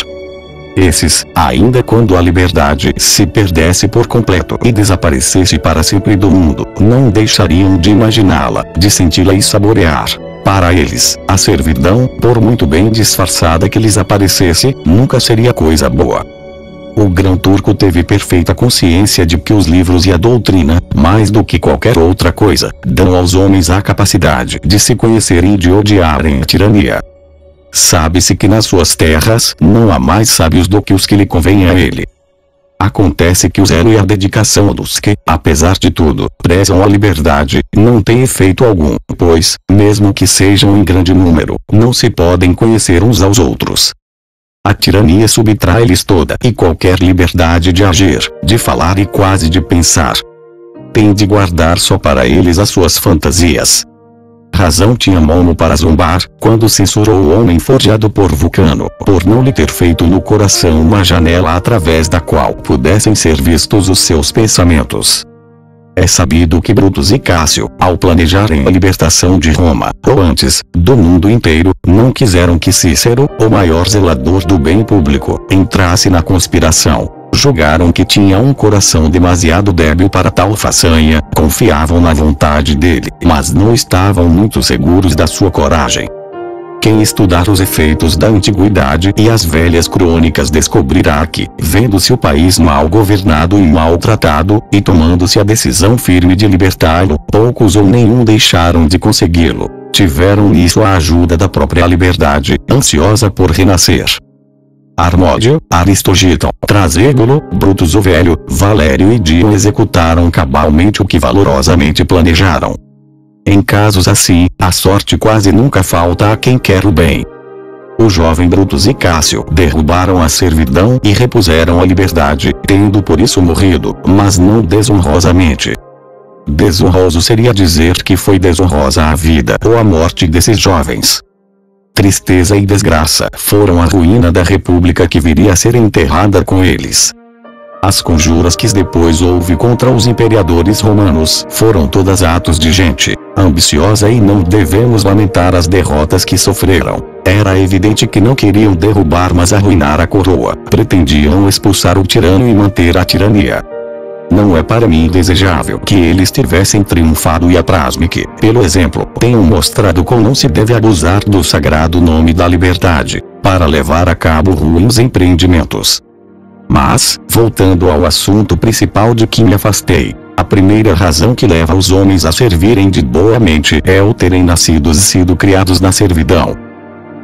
Esses, ainda quando a liberdade se perdesse por completo e desaparecesse para sempre do mundo, não deixariam de imaginá-la, de senti-la e saborear. Para eles, a servidão, por muito bem disfarçada que lhes aparecesse, nunca seria coisa boa. O grão-turco teve perfeita consciência de que os livros e a doutrina, mais do que qualquer outra coisa, dão aos homens a capacidade de se conhecerem e de odiarem a tirania. Sabe-se que nas suas terras não há mais sábios do que os que lhe convêm a ele. Acontece que o zelo e a dedicação dos que, apesar de tudo, prezam a liberdade, não têm efeito algum, pois, mesmo que sejam em grande número, não se podem conhecer uns aos outros. A tirania subtrai-lhes toda e qualquer liberdade de agir, de falar e quase de pensar. Tem de guardar só para eles as suas fantasias. Razão tinha Momo para zombar, quando censurou o homem forjado por Vulcano, por não lhe ter feito no coração uma janela através da qual pudessem ser vistos os seus pensamentos. É sabido que Brutus e Cássio, ao planejarem a libertação de Roma, ou antes, do mundo inteiro, não quiseram que Cícero, o maior zelador do bem público, entrasse na conspiração. Julgaram que tinha um coração demasiado débil para tal façanha, confiavam na vontade dele, mas não estavam muito seguros da sua coragem. Quem estudar os efeitos da antiguidade e as velhas crônicas descobrirá que, vendo-se o país mal governado e maltratado, e tomando-se a decisão firme de libertá-lo, poucos ou nenhum deixaram de consegui-lo. Tiveram nisso a ajuda da própria liberdade, ansiosa por renascer. Harmódio, Aristogito, Trasíbulo, Brutus o Velho, Valério e Dion executaram cabalmente o que valorosamente planejaram. Em casos assim, a sorte quase nunca falta a quem quer o bem. O jovem Brutus e Cássio derrubaram a servidão e repuseram a liberdade, tendo por isso morrido, mas não desonrosamente. Desonroso seria dizer que foi desonrosa a vida ou a morte desses jovens. Tristeza e desgraça foram a ruína da república que viria a ser enterrada com eles. As conjuras que depois houve contra os imperadores romanos foram todas atos de gente ambiciosa e não devemos lamentar as derrotas que sofreram. Era evidente que não queriam derrubar mas arruinar a coroa, pretendiam expulsar o tirano e manter a tirania. Não é para mim desejável que eles tivessem triunfado e apraz-me que, pelo exemplo, tenham mostrado como não se deve abusar do sagrado nome da liberdade, para levar a cabo ruins empreendimentos. Mas, voltando ao assunto principal de que me afastei, a primeira razão que leva os homens a servirem de boa mente é o terem nascido e sido criados na servidão.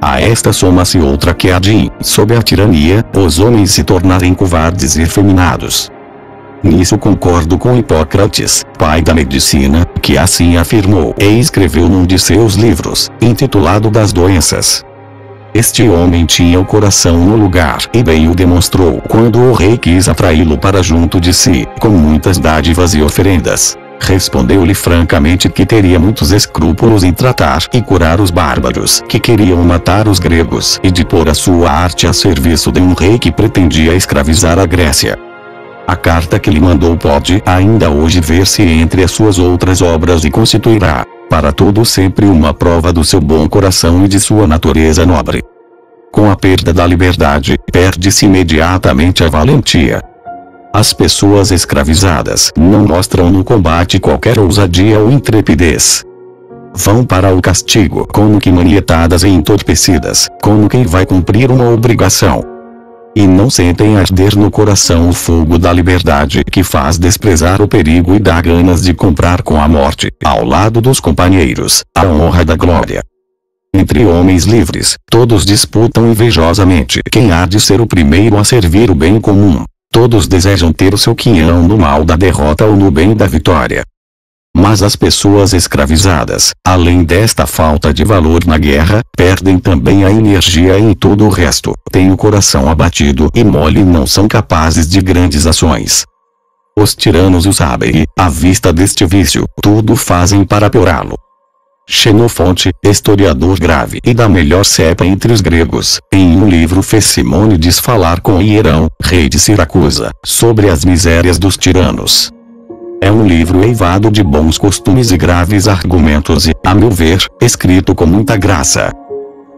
A esta soma-se outra que é a de, sob a tirania, os homens se tornarem covardes e efeminados. Nisso concordo com Hipócrates, pai da medicina, que assim afirmou e escreveu num de seus livros, intitulado Das Doenças. Este homem tinha o coração no lugar e bem o demonstrou quando o rei quis atraí-lo para junto de si, com muitas dádivas e oferendas. Respondeu-lhe francamente que teria muitos escrúpulos em tratar e curar os bárbaros que queriam matar os gregos e de pôr a sua arte a serviço de um rei que pretendia escravizar a Grécia. A carta que lhe mandou pode ainda hoje ver-se entre as suas outras obras e constituirá, para todo sempre uma prova do seu bom coração e de sua natureza nobre. Com a perda da liberdade, perde-se imediatamente a valentia. As pessoas escravizadas não mostram no combate qualquer ousadia ou intrepidez. Vão para o castigo como que manietadas e entorpecidas, como quem vai cumprir uma obrigação. E não sentem arder no coração o fogo da liberdade que faz desprezar o perigo e dá ganas de comprar com a morte, ao lado dos companheiros, a honra da glória. Entre homens livres, todos disputam invejosamente quem há de ser o primeiro a servir o bem comum. Todos desejam ter o seu quinhão no mal da derrota ou no bem da vitória. Mas as pessoas escravizadas, além desta falta de valor na guerra, perdem também a energia em todo o resto, têm o coração abatido e mole e não são capazes de grandes ações. Os tiranos o sabem e, à vista deste vício, tudo fazem para piorá-lo. Xenofonte, historiador grave e da melhor cepa entre os gregos, em um livro fez Simônides falar com Hierão, rei de Siracusa, sobre as misérias dos tiranos. É um livro eivado de bons costumes e graves argumentos e, a meu ver, escrito com muita graça.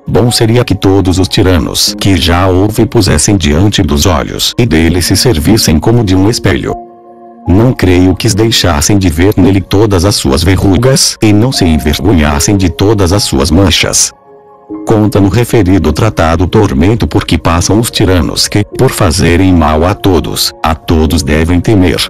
Bom seria que todos os tiranos que já houve pusessem diante dos olhos e dele se servissem como de um espelho. Não creio que deixassem de ver nele todas as suas verrugas e não se envergonhassem de todas as suas manchas. Conta no referido tratado o tormento por que passam os tiranos que, por fazerem mal a todos devem temer.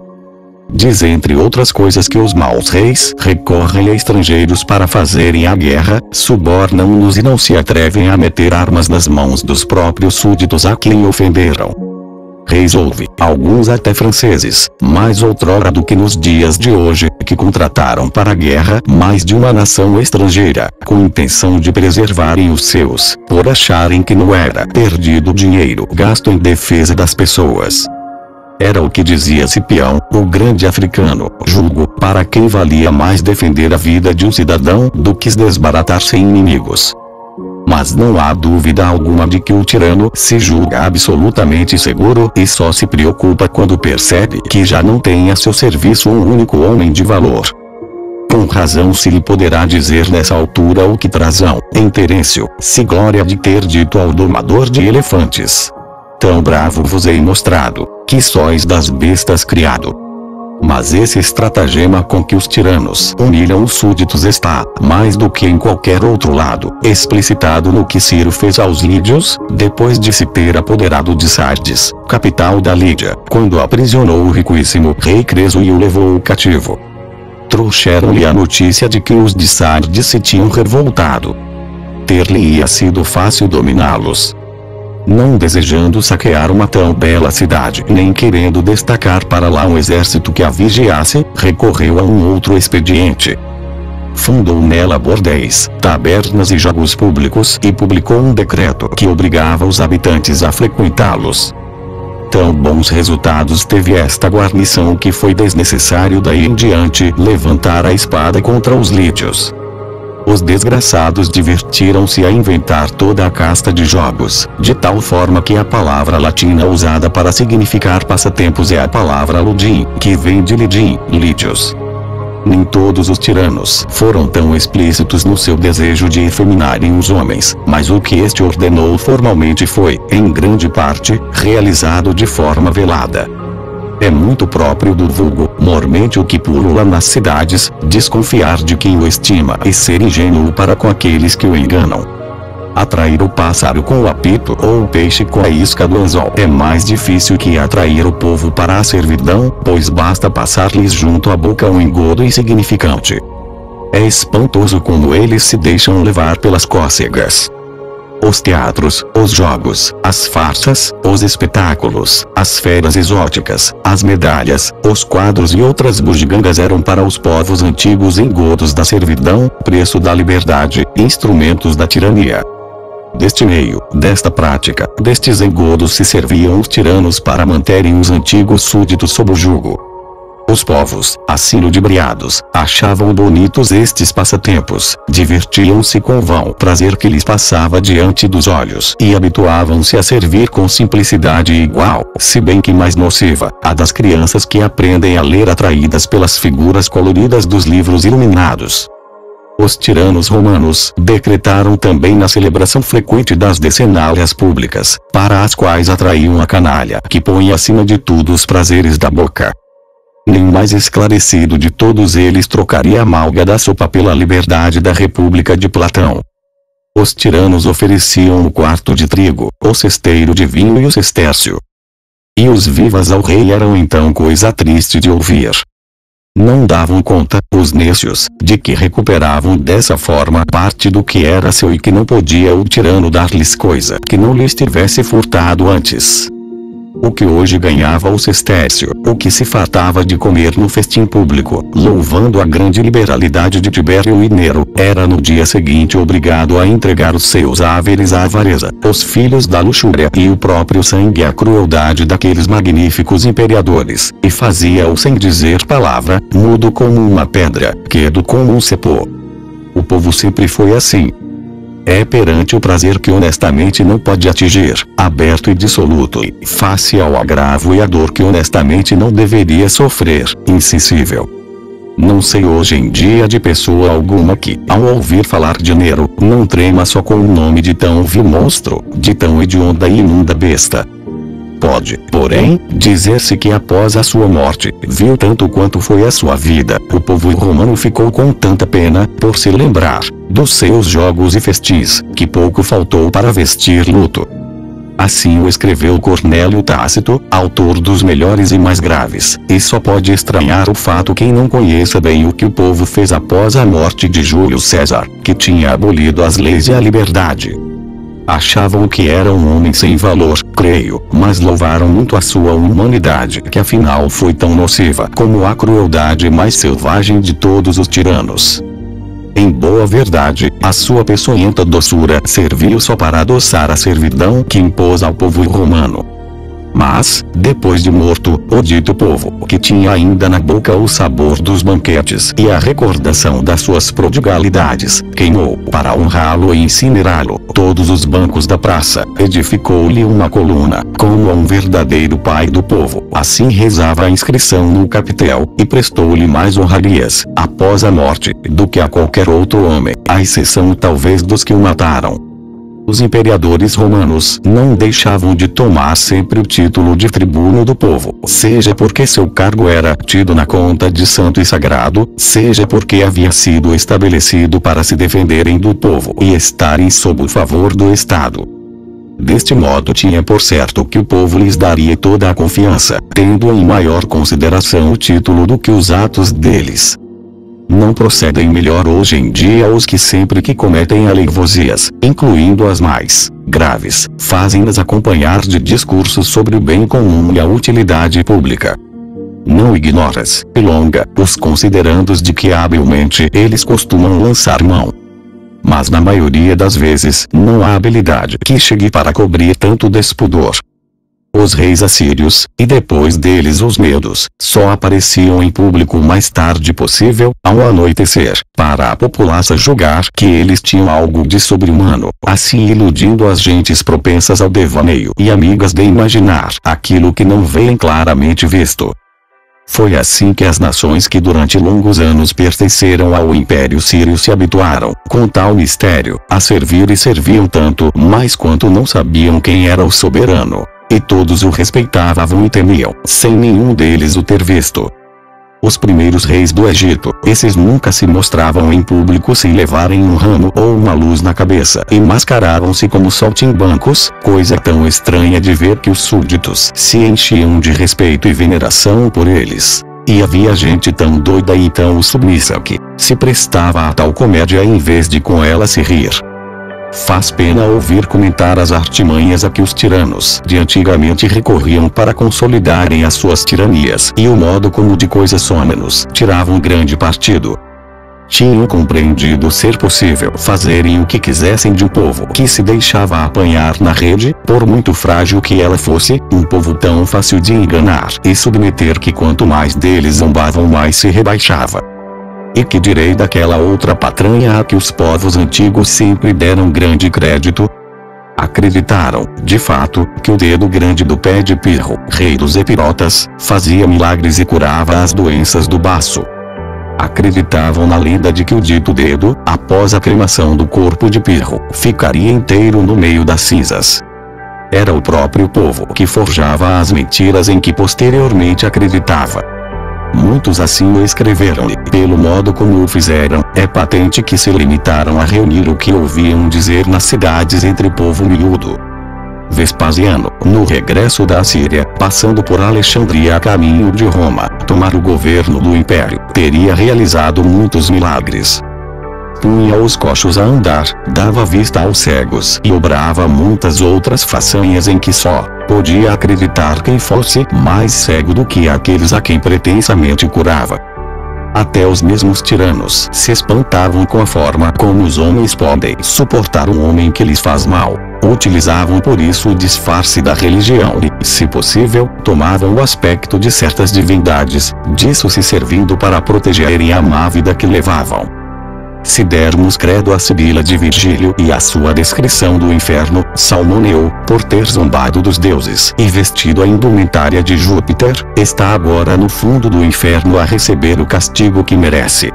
Diz entre outras coisas que os maus reis recorrem a estrangeiros para fazerem a guerra, subornam-nos e não se atrevem a meter armas nas mãos dos próprios súditos a quem ofenderam. Reis houve, alguns até franceses, mais outrora do que nos dias de hoje, que contrataram para a guerra mais de uma nação estrangeira, com intenção de preservarem os seus, por acharem que não era perdido dinheiro gasto em defesa das pessoas. Era o que dizia Cipião, o grande africano, julgo, para quem valia mais defender a vida de um cidadão do que desbaratar-se inimigos. Mas não há dúvida alguma de que o tirano se julga absolutamente seguro e só se preocupa quando percebe que já não tem a seu serviço um único homem de valor. Com razão se lhe poderá dizer nessa altura o que Trasão, em Terêncio, se glória de ter dito ao domador de elefantes: tão bravo vos hei mostrado, que sois das bestas criado. Mas esse estratagema com que os tiranos humilham os súditos está, mais do que em qualquer outro lado, explicitado no que Ciro fez aos lídios, depois de se ter apoderado de Sardes, capital da Lídia, quando aprisionou o riquíssimo rei Creso e o levou cativo. Trouxeram-lhe a notícia de que os de Sardes se tinham revoltado. Ter-lhe-ia sido fácil dominá-los. Não desejando saquear uma tão bela cidade nem querendo destacar para lá um exército que a vigiasse, recorreu a um outro expediente. Fundou nela bordéis, tabernas e jogos públicos e publicou um decreto que obrigava os habitantes a frequentá-los. Tão bons resultados teve esta guarnição que foi desnecessário daí em diante levantar a espada contra os lídios. Os desgraçados divertiram-se a inventar toda a casta de jogos, de tal forma que a palavra latina usada para significar passatempos é a palavra ludim, que vem de lidim, lídios. Nem todos os tiranos foram tão explícitos no seu desejo de efeminarem os homens, mas o que este ordenou formalmente foi, em grande parte, realizado de forma velada. É muito próprio do vulgo, mormente o que pulula nas cidades, desconfiar de quem o estima e ser ingênuo para com aqueles que o enganam. Atrair o pássaro com o apito ou o peixe com a isca do anzol é mais difícil que atrair o povo para a servidão, pois basta passar-lhes junto à boca um engodo insignificante. É espantoso como eles se deixam levar pelas cócegas. Os teatros, os jogos, as farsas, os espetáculos, as feiras exóticas, as medalhas, os quadros e outras bugigangas eram para os povos antigos engodos da servidão, preço da liberdade, instrumentos da tirania. Deste meio, desta prática, destes engodos se serviam os tiranos para manterem os antigos súditos sob o jugo. Os povos, assim ludibriados, achavam bonitos estes passatempos, divertiam-se com o vão prazer que lhes passava diante dos olhos e habituavam-se a servir com simplicidade igual, se bem que mais nociva, a das crianças que aprendem a ler atraídas pelas figuras coloridas dos livros iluminados. Os tiranos romanos decretaram também na celebração frequente das decenárias públicas, para as quais atraíam a canalha que põe acima de tudo os prazeres da boca. Nem o mais esclarecido de todos eles trocaria a malga da sopa pela liberdade da República de Platão. Os tiranos ofereciam o quarto de trigo, o cesteiro de vinho e o sestércio. E os vivas ao rei eram então coisa triste de ouvir. Não davam conta, os nécios, de que recuperavam dessa forma parte do que era seu e que não podia o tirano dar-lhes coisa que não lhes tivesse furtado antes. O que hoje ganhava o sestércio, o que se fartava de comer no festim público, louvando a grande liberalidade de Tibério e Nero, era no dia seguinte obrigado a entregar os seus haveres à avareza, os filhos da luxúria e o próprio sangue à crueldade daqueles magníficos imperadores, e fazia-o sem dizer palavra, mudo como uma pedra, quedo como um cepô. O povo sempre foi assim. É perante o prazer que honestamente não pode atingir, aberto e dissoluto, e face ao agravo e à dor que honestamente não deveria sofrer, insensível. Não sei hoje em dia de pessoa alguma que, ao ouvir falar de Nero, não trema só com o nome de tão vil monstro, de tão hedionda e imunda besta. Pode, porém, dizer-se que após a sua morte, viu tanto quanto foi a sua vida, o povo romano ficou com tanta pena, por se lembrar, dos seus jogos e festins, que pouco faltou para vestir luto. Assim o escreveu Cornélio Tácito, autor dos melhores e mais graves, e só pode estranhar o fato quem não conheça bem o que o povo fez após a morte de Júlio César, que tinha abolido as leis e a liberdade. Achavam que era um homem sem valor, creio, mas louvaram muito a sua humanidade, que afinal foi tão nociva como a crueldade mais selvagem de todos os tiranos. Em boa verdade, a sua peçonhenta doçura serviu só para adoçar a servidão que impôs ao povo romano. Mas, depois de morto, o dito povo, que tinha ainda na boca o sabor dos banquetes e a recordação das suas prodigalidades, queimou, para honrá-lo e incinerá-lo, todos os bancos da praça, edificou-lhe uma coluna, como a um verdadeiro pai do povo. Assim rezava a inscrição no capitel, e prestou-lhe mais honrarias, após a morte, do que a qualquer outro homem, à exceção talvez dos que o mataram. Os imperadores romanos não deixavam de tomar sempre o título de tribuno do povo, seja porque seu cargo era tido na conta de santo e sagrado, seja porque havia sido estabelecido para se defenderem do povo e estarem sob o favor do Estado. Deste modo tinha por certo que o povo lhes daria toda a confiança, tendo em maior consideração o título do que os atos deles. Não procedem melhor hoje em dia os que sempre que cometem aleivosias, incluindo as mais graves, fazem-nas acompanhar de discursos sobre o bem comum e a utilidade pública. Não ignoras, Pilonga, os considerandos de que habilmente eles costumam lançar mão. Mas na maioria das vezes, não há habilidade que chegue para cobrir tanto despudor. Os reis assírios, e depois deles os medos, só apareciam em público o mais tarde possível, ao anoitecer, para a população julgar que eles tinham algo de sobre-humano, assim iludindo as gentes propensas ao devaneio e amigas de imaginar aquilo que não veem claramente visto. Foi assim que as nações que durante longos anos pertenceram ao Império Sírio se habituaram, com tal mistério, a servir e serviam tanto mais quanto não sabiam quem era o soberano. E todos o respeitavam e temiam, sem nenhum deles o ter visto. Os primeiros reis do Egito, esses nunca se mostravam em público sem levarem um ramo ou uma luz na cabeça e mascaravam-se como saltimbancos, coisa tão estranha de ver que os súditos se enchiam de respeito e veneração por eles. E havia gente tão doida e tão submissa que se prestava a tal comédia em vez de com ela se rir. Faz pena ouvir comentar as artimanhas a que os tiranos de antigamente recorriam para consolidarem as suas tiranias e o modo como de coisas somenos tiravam grande partido. Tinham compreendido ser possível fazerem o que quisessem de um povo que se deixava apanhar na rede, por muito frágil que ela fosse, um povo tão fácil de enganar e submeter que quanto mais deles zombavam mais se rebaixava. E que direi daquela outra patranha a que os povos antigos sempre deram grande crédito? Acreditaram, de fato, que o dedo grande do pé de Pirro, rei dos Epirotas, fazia milagres e curava as doenças do baço. Acreditavam na lenda de que o dito dedo, após a cremação do corpo de Pirro, ficaria inteiro no meio das cinzas. Era o próprio povo que forjava as mentiras em que posteriormente acreditava. Muitos assim o escreveram e, pelo modo como o fizeram, é patente que se limitaram a reunir o que ouviam dizer nas cidades entre povo miúdo. Vespasiano, no regresso da Síria, passando por Alexandria a caminho de Roma, tomar o governo do império, teria realizado muitos milagres. Punha os coxos a andar, dava vista aos cegos e obrava muitas outras façanhas em que só podia acreditar quem fosse mais cego do que aqueles a quem pretensamente curava. Até os mesmos tiranos se espantavam com a forma como os homens podem suportar um homem que lhes faz mal. Utilizavam por isso o disfarce da religião e, se possível, tomavam o aspecto de certas divindades, disso se servindo para protegerem a má vida que levavam. Se dermos credo a Sibila de Virgílio e a sua descrição do inferno, Salmoneu, por ter zombado dos deuses e vestido a indumentária de Júpiter, está agora no fundo do inferno a receber o castigo que merece.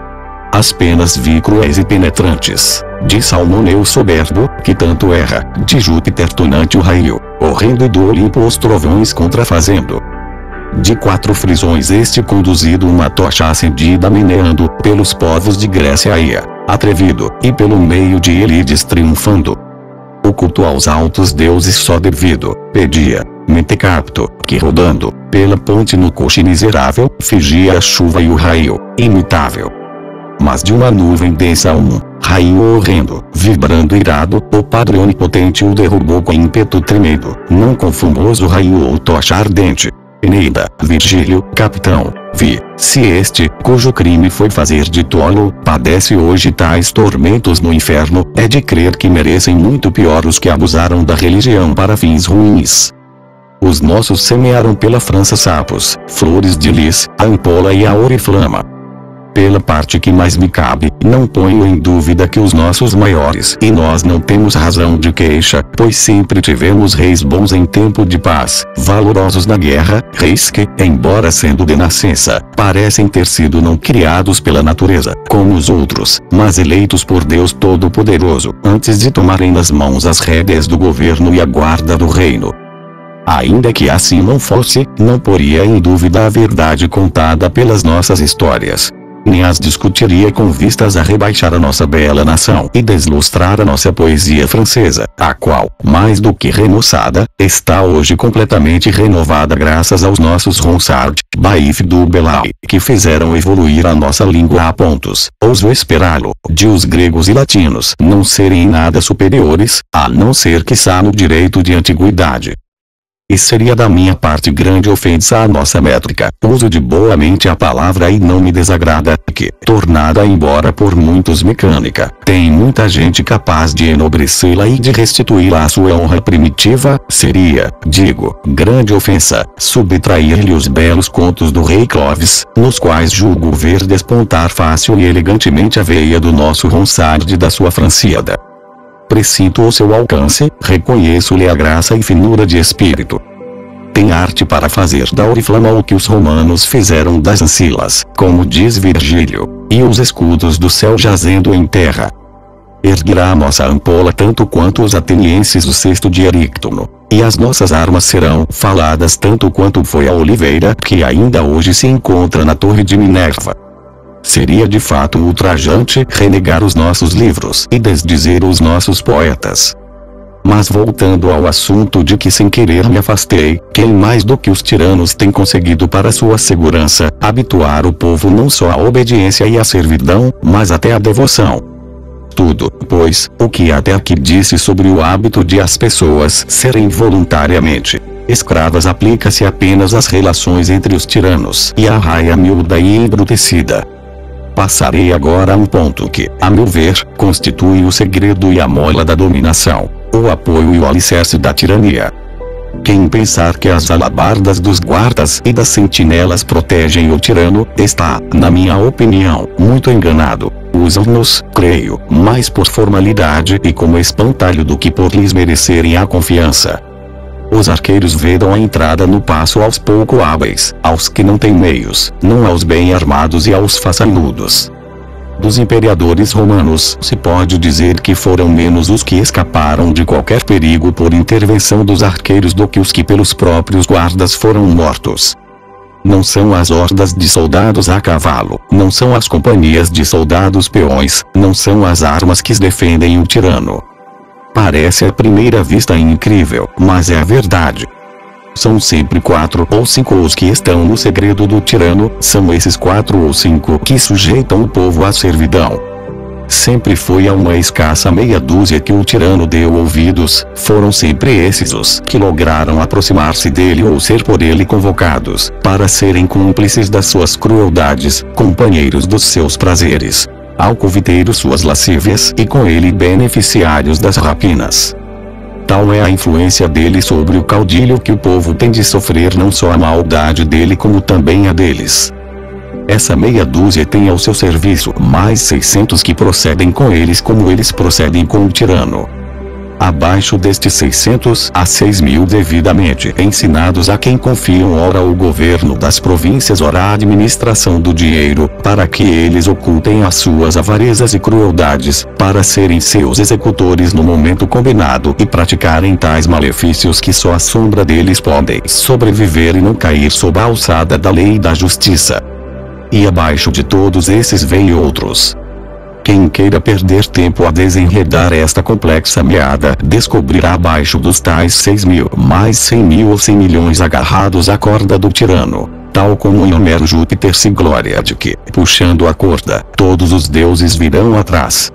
As penas vi cruéis e penetrantes, de Salmoneu soberbo, que tanto erra, de Júpiter tonante o raio, horrendo e do Olimpo os trovões contrafazendo. De 4 frisões este conduzido uma tocha acendida meneando, pelos povos de Grécia ia, atrevido, e pelo meio de Elides triunfando. O culto aos altos deuses só devido, pedia, Mentecapto, que rodando, pela ponte no coche miserável, fingia a chuva e o raio, imitável. Mas de uma nuvem densa raio horrendo, vibrando irado, o Padre Onipotente o derrubou com ímpeto tremendo, não com fumoso raio ou tocha ardente. Eneida, Virgílio, capitão, se este, cujo crime foi fazer de tolo, padece hoje tais tormentos no inferno, é de crer que merecem muito pior os que abusaram da religião para fins ruins. Os nossos semearam pela França sapos, flores de lis, a ampola e a oriflama. Pela parte que mais me cabe, não ponho em dúvida que os nossos maiores e nós não temos razão de queixa, pois sempre tivemos reis bons em tempo de paz, valorosos na guerra, reis que, embora sendo de nascença, parecem ter sido não criados pela natureza, como os outros, mas eleitos por Deus Todo-Poderoso, antes de tomarem nas mãos as rédeas do governo e a guarda do reino. Ainda que assim não fosse, não poria em dúvida a verdade contada pelas nossas histórias. Nem as discutiria com vistas a rebaixar a nossa bela nação e deslustrar a nossa poesia francesa, a qual, mais do que remoçada, está hoje completamente renovada graças aos nossos Ronsard, Baif do Belay, que fizeram evoluir a nossa língua a pontos, ouso esperá-lo, de os gregos e latinos não serem em nada superiores, a não ser quiçá no direito de antiguidade. E seria da minha parte grande ofensa à nossa métrica, uso de boamente a palavra e não me desagrada, que, tornada embora por muitos mecânica, tem muita gente capaz de enobrecê-la e de restituí-la à sua honra primitiva, seria, digo, grande ofensa, subtrair-lhe os belos contos do rei Clovis, nos quais julgo ver despontar fácil e elegantemente a veia do nosso Ronsard e da sua Franciada. Presinto o seu alcance, reconheço-lhe a graça e finura de espírito. Tem arte para fazer da oriflama o que os romanos fizeram das ancilas, como diz Virgílio, e os escudos do céu jazendo em terra. Erguirá a nossa ampola tanto quanto os atenienses o cesto de Eríctono, e as nossas armas serão faladas tanto quanto foi a oliveira que ainda hoje se encontra na torre de Minerva. Seria de fato ultrajante renegar os nossos livros e desdizer os nossos poetas. Mas voltando ao assunto de que sem querer me afastei, quem mais do que os tiranos tem conseguido para sua segurança, habituar o povo não só à obediência e à servidão, mas até à devoção. Tudo, pois, o que até aqui disse sobre o hábito de as pessoas serem voluntariamente escravas aplica-se apenas às relações entre os tiranos e à raia miúda e embrutecida. Passarei agora a um ponto que, a meu ver, constitui o segredo e a mola da dominação, o apoio e o alicerce da tirania. Quem pensar que as alabardas dos guardas e das sentinelas protegem o tirano, está, na minha opinião, muito enganado. Usam-nos, creio, mais por formalidade e como espantalho do que por lhes merecerem a confiança. Os arqueiros vedam a entrada no passo aos pouco hábeis, aos que não têm meios, não aos bem armados e aos façanhudos. Dos imperadores romanos se pode dizer que foram menos os que escaparam de qualquer perigo por intervenção dos arqueiros do que os que pelos próprios guardas foram mortos. Não são as hordas de soldados a cavalo, não são as companhias de soldados peões, não são as armas que defendem o tirano. Parece à primeira vista incrível, mas é a verdade. São sempre 4 ou 5 os que estão no segredo do tirano, são esses 4 ou 5 que sujeitam o povo à servidão. Sempre foi a uma escassa meia dúzia que o tirano deu ouvidos, foram sempre esses os que lograram aproximar-se dele ou ser por ele convocados, para serem cúmplices das suas crueldades, companheiros dos seus prazeres, alcoviteiros suas lascívias e com ele beneficiários das rapinas. Tal é a influência dele sobre o caudilho que o povo tem de sofrer não só a maldade dele como também a deles. Essa meia dúzia tem ao seu serviço mais 600 que procedem com eles como eles procedem com o tirano. Abaixo destes 600 há 6.000 devidamente ensinados a quem confiam ora o governo das províncias ora a administração do dinheiro, para que eles ocultem as suas avarezas e crueldades, para serem seus executores no momento combinado e praticarem tais malefícios que só a sombra deles podem sobreviver e não cair sob a alçada da lei e da justiça. E abaixo de todos esses vêm outros. Quem queira perder tempo a desenredar esta complexa meada, descobrirá abaixo dos tais 6.000 mais 100.000 ou 100 milhões agarrados à corda do tirano, tal como em Homero Júpiter se gloria de que, puxando a corda, todos os deuses virão atrás.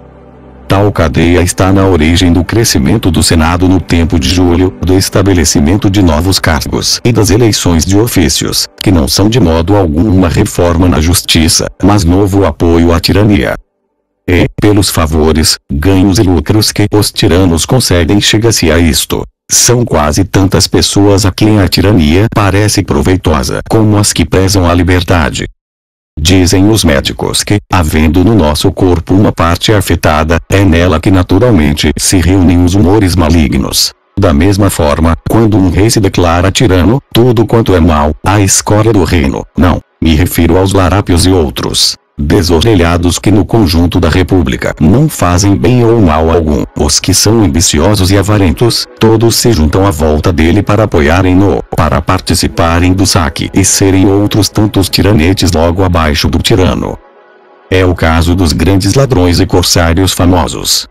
Tal cadeia está na origem do crescimento do Senado no tempo de Júlio, do estabelecimento de novos cargos e das eleições de ofícios, que não são de modo algum uma reforma na justiça, mas novo apoio à tirania. E, pelos favores, ganhos e lucros que os tiranos concedem chega-se a isto. São quase tantas pessoas a quem a tirania parece proveitosa como as que prezam a liberdade. Dizem os médicos que, havendo no nosso corpo uma parte afetada, é nela que naturalmente se reúnem os humores malignos. Da mesma forma, quando um rei se declara tirano, tudo quanto é mal, a escória do reino, não, me refiro aos larápios e outros desorelhados que no conjunto da república não fazem bem ou mal algum, os que são ambiciosos e avarentos, todos se juntam à volta dele para apoiarem-no, para participarem do saque e serem outros tantos tiranetes logo abaixo do tirano. É o caso dos grandes ladrões e corsários famosos.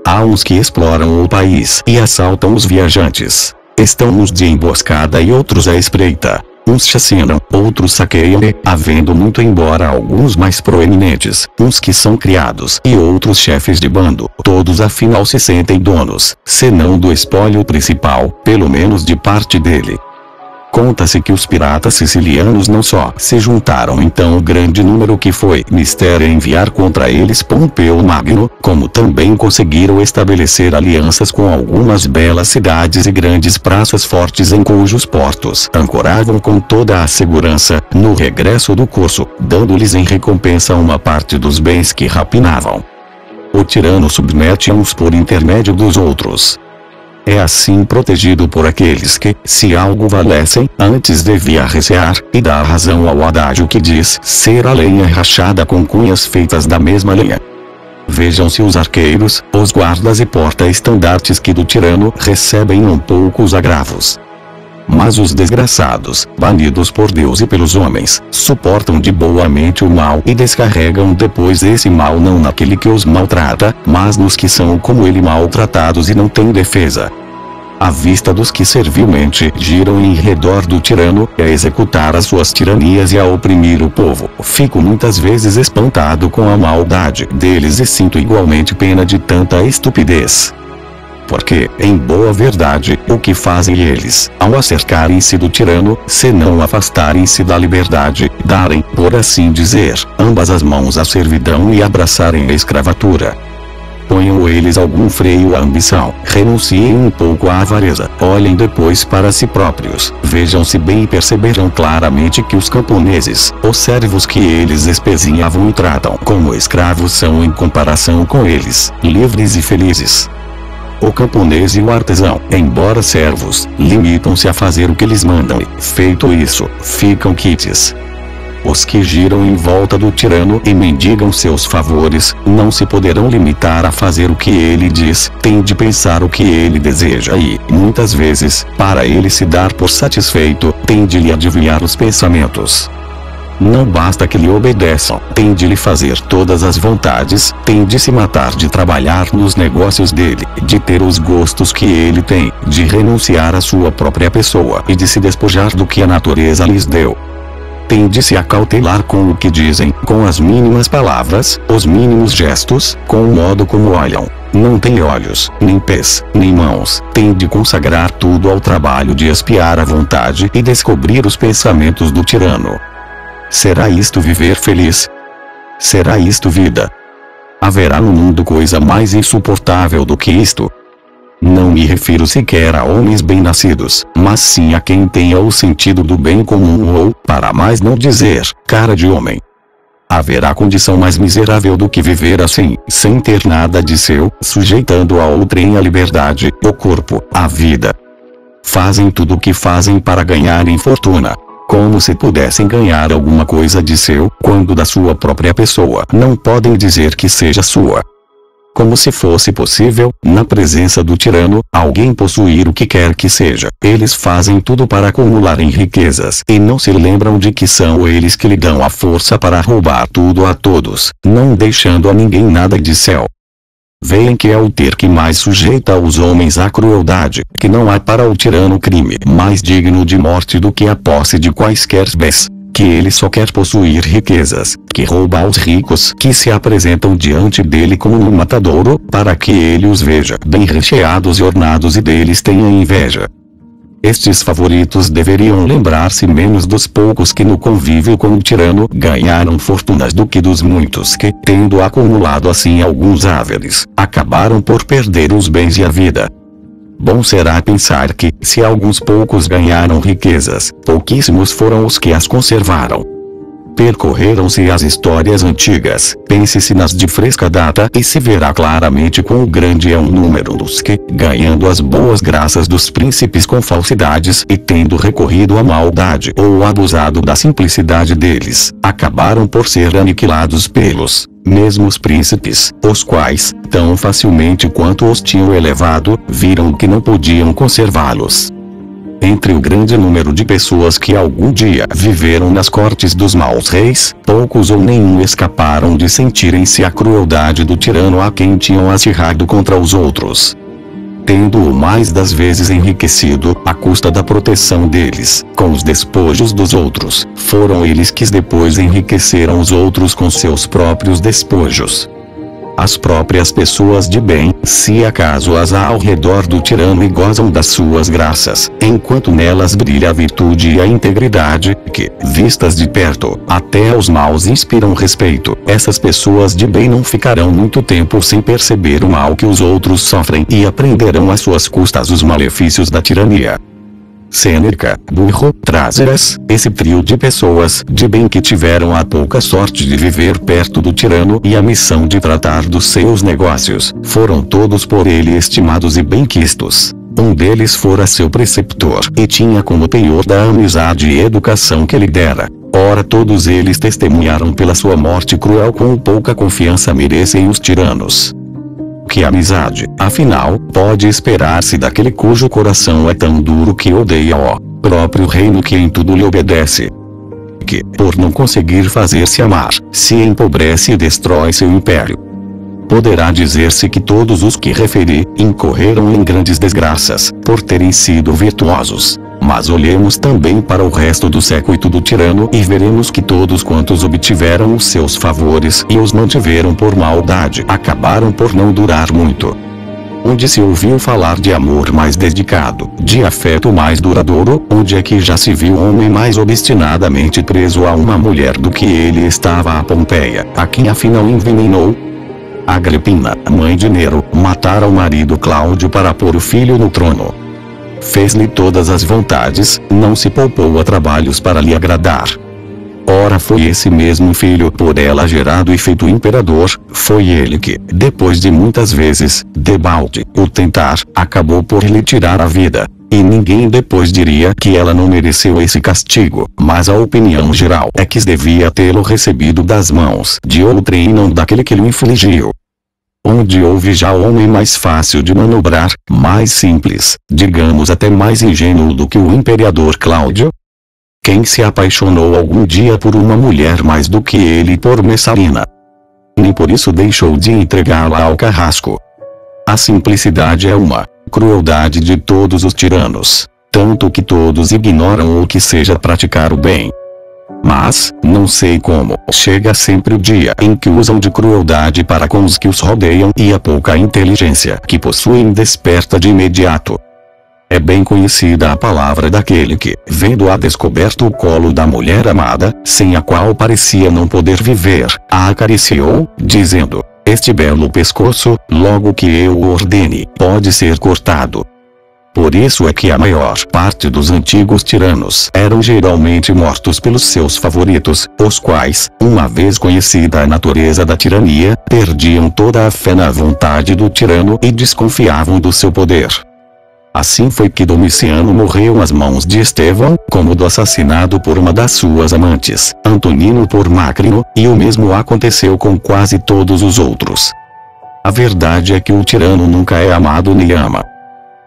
Há uns que exploram o país e assaltam os viajantes. Estão uns de emboscada e outros à espreita. Uns chacinam, outros saqueiam e, havendo muito embora alguns mais proeminentes, uns que são criados e outros chefes de bando, todos afinal se sentem donos, senão do espólio principal, pelo menos de parte dele. Conta-se que os piratas sicilianos não só se juntaram então o grande número que foi mister enviar contra eles Pompeu Magno, como também conseguiram estabelecer alianças com algumas belas cidades e grandes praças fortes em cujos portos ancoravam com toda a segurança, no regresso do curso, dando-lhes em recompensa uma parte dos bens que rapinavam. O tirano submete uns por intermédio dos outros. É assim protegido por aqueles que, se algo valessem, antes devia recear, e dá razão ao adágio que diz ser a lenha rachada com cunhas feitas da mesma lenha. Vejam-se os arqueiros, os guardas e porta-estandartes que do tirano recebem um pouco os agravos. Mas os desgraçados, banidos por Deus e pelos homens, suportam de boa mente o mal e descarregam depois esse mal não naquele que os maltrata, mas nos que são como ele maltratados e não têm defesa. À vista dos que servilmente giram em redor do tirano, a executar as suas tiranias e a oprimir o povo, fico muitas vezes espantado com a maldade deles e sinto igualmente pena de tanta estupidez. Porque, em boa verdade, o que fazem eles, ao acercarem-se do tirano, senão afastarem-se da liberdade, darem, por assim dizer, ambas as mãos à servidão e abraçarem a escravatura? Ponham eles algum freio à ambição, renunciem um pouco à avareza, olhem depois para si próprios, vejam-se bem e perceberão claramente que os camponeses, os servos que eles espezinhavam e tratam como escravos são em comparação com eles, livres e felizes. O camponês e o artesão, embora servos, limitam-se a fazer o que lhes mandam e, feito isso, ficam quites. Os que giram em volta do tirano e mendigam seus favores, não se poderão limitar a fazer o que ele diz, têm de pensar o que ele deseja e, muitas vezes, para ele se dar por satisfeito, tem de lhe adivinhar os pensamentos. Não basta que lhe obedeçam, tem de lhe fazer todas as vontades, tem de se matar de trabalhar nos negócios dele, de ter os gostos que ele tem, de renunciar à sua própria pessoa e de se despojar do que a natureza lhes deu. Tem de se acautelar com o que dizem, com as mínimas palavras, os mínimos gestos, com o modo como olham. Não tem olhos, nem pés, nem mãos, tem de consagrar tudo ao trabalho de espiar a vontade e descobrir os pensamentos do tirano. Será isto viver feliz? Será isto vida? Haverá no mundo coisa mais insuportável do que isto? Não me refiro sequer a homens bem-nascidos, mas sim a quem tenha o sentido do bem comum ou, para mais não dizer, cara de homem. Haverá condição mais miserável do que viver assim, sem ter nada de seu, sujeitando a outrem a liberdade, o corpo, a vida. Fazem tudo o que fazem para ganharem fortuna. Como se pudessem ganhar alguma coisa de seu, quando da sua própria pessoa não podem dizer que seja sua. Como se fosse possível, na presença do tirano, alguém possuir o que quer que seja. Eles fazem tudo para acumularem riquezas e não se lembram de que são eles que lhe dão a força para roubar tudo a todos, não deixando a ninguém nada de seu. Veem que é o ter que mais sujeita os homens à crueldade, que não há para o tirano crime mais digno de morte do que a posse de quaisquer bens, que ele só quer possuir riquezas, que rouba aos ricos que se apresentam diante dele como um matadouro, para que ele os veja bem recheados e ornados e deles tenha inveja. Estes favoritos deveriam lembrar-se menos dos poucos que no convívio com o tirano ganharam fortunas do que dos muitos que, tendo acumulado assim alguns haveres, acabaram por perder os bens e a vida. Bom será pensar que, se alguns poucos ganharam riquezas, pouquíssimos foram os que as conservaram. Percorreram-se as histórias antigas, pense-se nas de fresca data e se verá claramente quão grande é o número dos que, ganhando as boas graças dos príncipes com falsidades e tendo recorrido à maldade ou abusado da simplicidade deles, acabaram por ser aniquilados pelos mesmos príncipes, os quais, tão facilmente quanto os tinham elevado, viram que não podiam conservá-los. Entre o grande número de pessoas que algum dia viveram nas cortes dos maus reis, poucos ou nenhum escaparam de sentirem-se a crueldade do tirano a quem tinham acirrado contra os outros. Tendo-o mais das vezes enriquecido, à custa da proteção deles, com os despojos dos outros, foram eles que depois enriqueceram os outros com seus próprios despojos. As próprias pessoas de bem, se acaso as há ao redor do tirano e gozam das suas graças, enquanto nelas brilha a virtude e a integridade, que, vistas de perto, até aos maus inspiram respeito, essas pessoas de bem não ficarão muito tempo sem perceber o mal que os outros sofrem e aprenderão às suas custas os malefícios da tirania. Sêneca, Burro, Trázeras, esse trio de pessoas de bem que tiveram a pouca sorte de viver perto do tirano e a missão de tratar dos seus negócios, foram todos por ele estimados e benquistos. Um deles fora seu preceptor e tinha como penhor da amizade e educação que lhe dera. Ora todos eles testemunharam pela sua morte cruel com pouca confiança merecem os tiranos. Que amizade, afinal, pode esperar-se daquele cujo coração é tão duro que odeia o próprio reino que em tudo lhe obedece? Que, por não conseguir fazer-se amar, se empobrece e destrói seu império. Poderá dizer-se que todos os que referi, incorreram em grandes desgraças, por terem sido virtuosos. Mas olhemos também para o resto do séquito do tirano e veremos que todos quantos obtiveram os seus favores e os mantiveram por maldade acabaram por não durar muito. Onde se ouviu falar de amor mais dedicado, de afeto mais duradouro, onde é que já se viu homem mais obstinadamente preso a uma mulher do que ele estava a Pompeia, a quem afinal envenenou? Agripina, mãe de Nero, matara o marido Cláudio para pôr o filho no trono. Fez-lhe todas as vontades, não se poupou a trabalhos para lhe agradar. Ora foi esse mesmo filho por ela gerado e feito imperador, foi ele que, depois de muitas vezes, debalde, o tentar, acabou por lhe tirar a vida. E ninguém depois diria que ela não mereceu esse castigo, mas a opinião geral é que devia tê-lo recebido das mãos de outrem e não daquele que lhe infligiu. Onde houve já homem mais fácil de manobrar, mais simples, digamos até mais ingênuo do que o imperador Cláudio? Quem se apaixonou algum dia por uma mulher mais do que ele por Messalina? Nem por isso deixou de entregá-la ao carrasco. A simplicidade é uma crueldade de todos os tiranos, tanto que todos ignoram o que seja praticar o bem. Mas, não sei como, chega sempre o dia em que usam de crueldade para com os que os rodeiam e a pouca inteligência que possuem desperta de imediato. É bem conhecida a palavra daquele que, vendo-a descoberto o colo da mulher amada, sem a qual parecia não poder viver, a acariciou, dizendo: "Este belo pescoço, logo que eu o ordene, pode ser cortado." Por isso é que a maior parte dos antigos tiranos eram geralmente mortos pelos seus favoritos, os quais, uma vez conhecida a natureza da tirania, perdiam toda a fé na vontade do tirano e desconfiavam do seu poder. Assim foi que Domiciano morreu às mãos de Estevão, cômodo assassinado por uma das suas amantes, Antonino por Macrino, e o mesmo aconteceu com quase todos os outros. A verdade é que o tirano nunca é amado nem ama.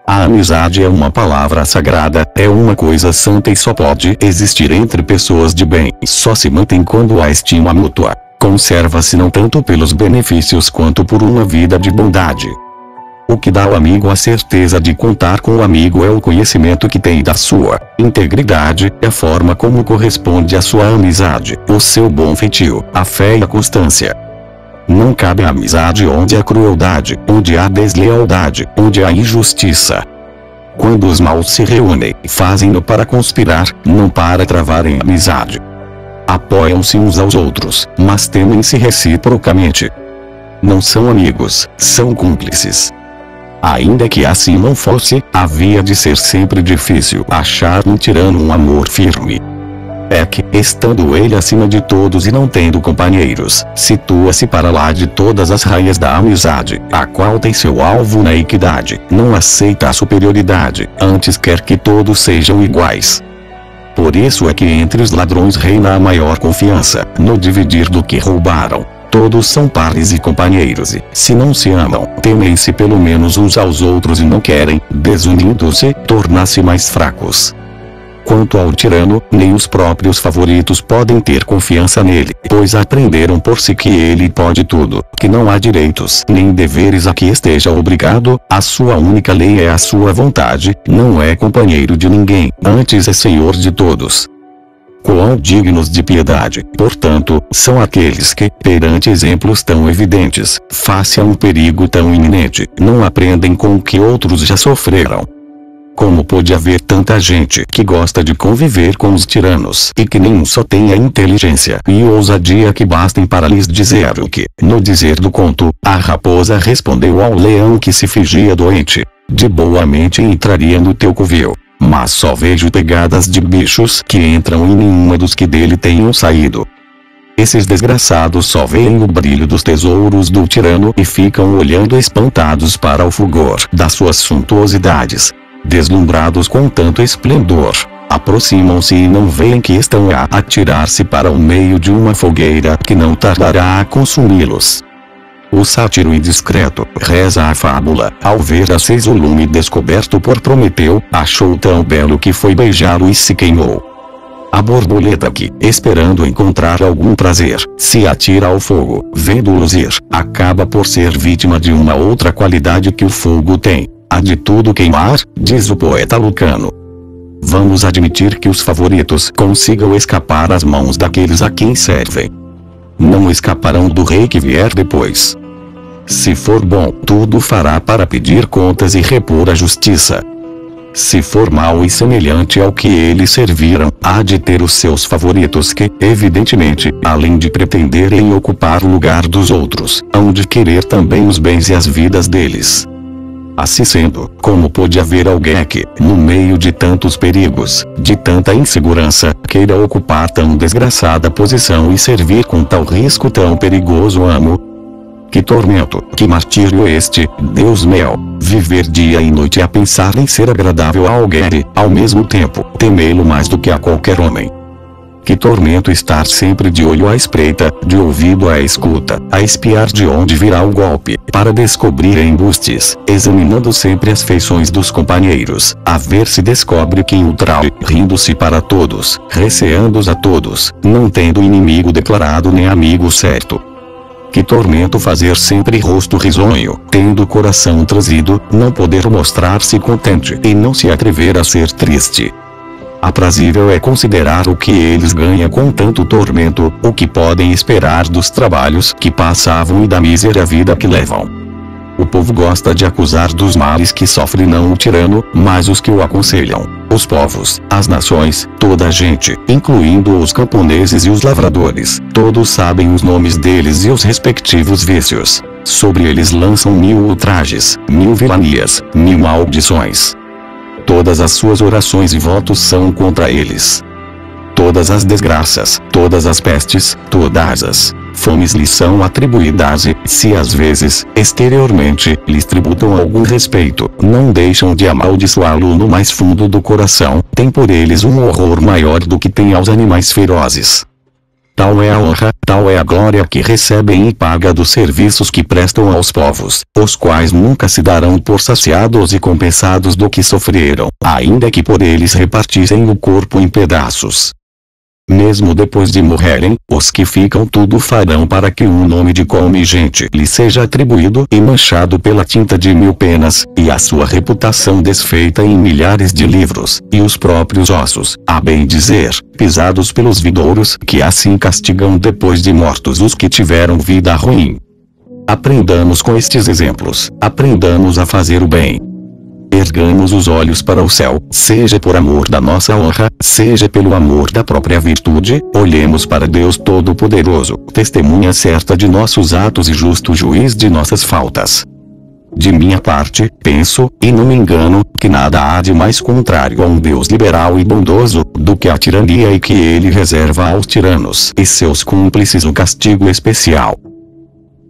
A amizade é uma palavra sagrada, é uma coisa santa e só pode existir entre pessoas de bem. Só se mantém quando há estima mútua. Conserva-se não tanto pelos benefícios quanto por uma vida de bondade. O que dá ao amigo a certeza de contar com o amigo é o conhecimento que tem da sua integridade, a forma como corresponde à sua amizade, o seu bom feitio, a fé e a constância. Não cabe a amizade onde há crueldade, onde há deslealdade, onde há injustiça. Quando os maus se reúnem, fazem-no para conspirar, não para travarem amizade. Apoiam-se uns aos outros, mas temem-se reciprocamente. Não são amigos, são cúmplices. Ainda que assim não fosse, havia de ser sempre difícil achar no tirano um amor firme. É que, estando ele acima de todos e não tendo companheiros, situa-se para lá de todas as raias da amizade, a qual tem seu alvo na equidade, não aceita a superioridade, antes quer que todos sejam iguais. Por isso é que entre os ladrões reina a maior confiança, no dividir do que roubaram. Todos são pares e companheiros e, se não se amam, temem-se pelo menos uns aos outros e não querem, desunindo-se, tornar-se mais fracos. Quanto ao tirano, nem os próprios favoritos podem ter confiança nele, pois aprenderam por si que ele pode tudo, que não há direitos nem deveres a que esteja obrigado, a sua única lei é a sua vontade, não é companheiro de ninguém, antes é senhor de todos. Quão dignos de piedade, portanto, são aqueles que, perante exemplos tão evidentes, face a um perigo tão iminente, não aprendem com o que outros já sofreram. Como pode haver tanta gente que gosta de conviver com os tiranos e que nenhum só tem a inteligência e ousadia que bastem para lhes dizer o que, no dizer do conto, a raposa respondeu ao leão que se fingia doente: "De boa mente entraria no teu covil, mas só vejo pegadas de bichos que entram em nenhuma dos que dele tenham saído." Esses desgraçados só veem o brilho dos tesouros do tirano e ficam olhando espantados para o fulgor das suas suntuosidades. Deslumbrados com tanto esplendor, aproximam-se e não veem que estão a atirar-se para o meio de uma fogueira que não tardará a consumi-los. O sátiro indiscreto, reza a fábula, ao ver a seis o lume descoberto por Prometeu, achou tão belo que foi beijá-lo e se queimou. A borboleta que, esperando encontrar algum prazer, se atira ao fogo, vendo-o luzir, acaba por ser vítima de uma outra qualidade que o fogo tem: a de tudo queimar, diz o poeta Lucano. Vamos admitir que os favoritos consigam escapar às mãos daqueles a quem servem. Não escaparão do rei que vier depois. Se for bom, tudo fará para pedir contas e repor a justiça. Se for mau e semelhante ao que eles serviram, há de ter os seus favoritos que, evidentemente, além de pretenderem ocupar o lugar dos outros, hão de querer também os bens e as vidas deles. Assim sendo, como pode haver alguém que, no meio de tantos perigos, de tanta insegurança, queira ocupar tão desgraçada posição e servir com tal risco tão perigoso amo? Que tormento, que martírio este, Deus meu, viver dia e noite a pensar em ser agradável a alguém e, ao mesmo tempo, temê-lo mais do que a qualquer homem. Que tormento estar sempre de olho à espreita, de ouvido à escuta, a espiar de onde virá o golpe, para descobrir embustes, examinando sempre as feições dos companheiros, a ver se descobre quem o trai, rindo-se para todos, receando-os a todos, não tendo inimigo declarado nem amigo certo. Que tormento fazer sempre rosto risonho, tendo o coração trazido, não poder mostrar-se contente e não se atrever a ser triste. Aprazível é considerar o que eles ganham com tanto tormento, o que podem esperar dos trabalhos que passavam e da mísera vida que levam. O povo gosta de acusar dos males que sofre não o tirano, mas os que o aconselham. Os povos, as nações, toda a gente, incluindo os camponeses e os lavradores, todos sabem os nomes deles e os respectivos vícios. Sobre eles lançam 1000 ultrajes, 1000 vilanias, 1000 maldições. Todas as suas orações e votos são contra eles. Todas as desgraças, todas as pestes, todas as fomes lhes são atribuídas e, se às vezes, exteriormente, lhes tributam algum respeito, não deixam de amaldiçoá-lo no mais fundo do coração, tem por eles um horror maior do que tem aos animais ferozes. Tal é a honra, tal é a glória que recebem em paga dos serviços que prestam aos povos, os quais nunca se darão por saciados e compensados do que sofreram, ainda que por eles repartissem o corpo em pedaços. Mesmo depois de morrerem, os que ficam tudo farão para que um nome de come gente lhe seja atribuído e manchado pela tinta de 1000 penas, e a sua reputação desfeita em milhares de livros, e os próprios ossos, a bem dizer, pisados pelos vidouros que assim castigam depois de mortos os que tiveram vida ruim. Aprendamos com estes exemplos, aprendamos a fazer o bem. Ergamos os olhos para o céu, seja por amor da nossa honra, seja pelo amor da própria virtude, olhemos para Deus Todo-Poderoso, testemunha certa de nossos atos e justo juiz de nossas faltas. De minha parte, penso, e não me engano, que nada há de mais contrário a um Deus liberal e bondoso, do que a tirania e que ele reserva aos tiranos e seus cúmplices um castigo especial.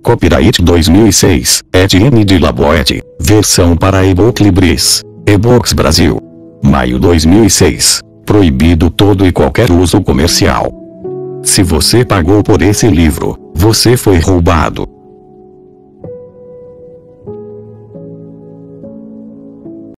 Copyright 2006, Etienne de la Boétie, versão para e-book Libris, e-books Brasil. Maio 2006. Proibido todo e qualquer uso comercial. Se você pagou por esse livro, você foi roubado.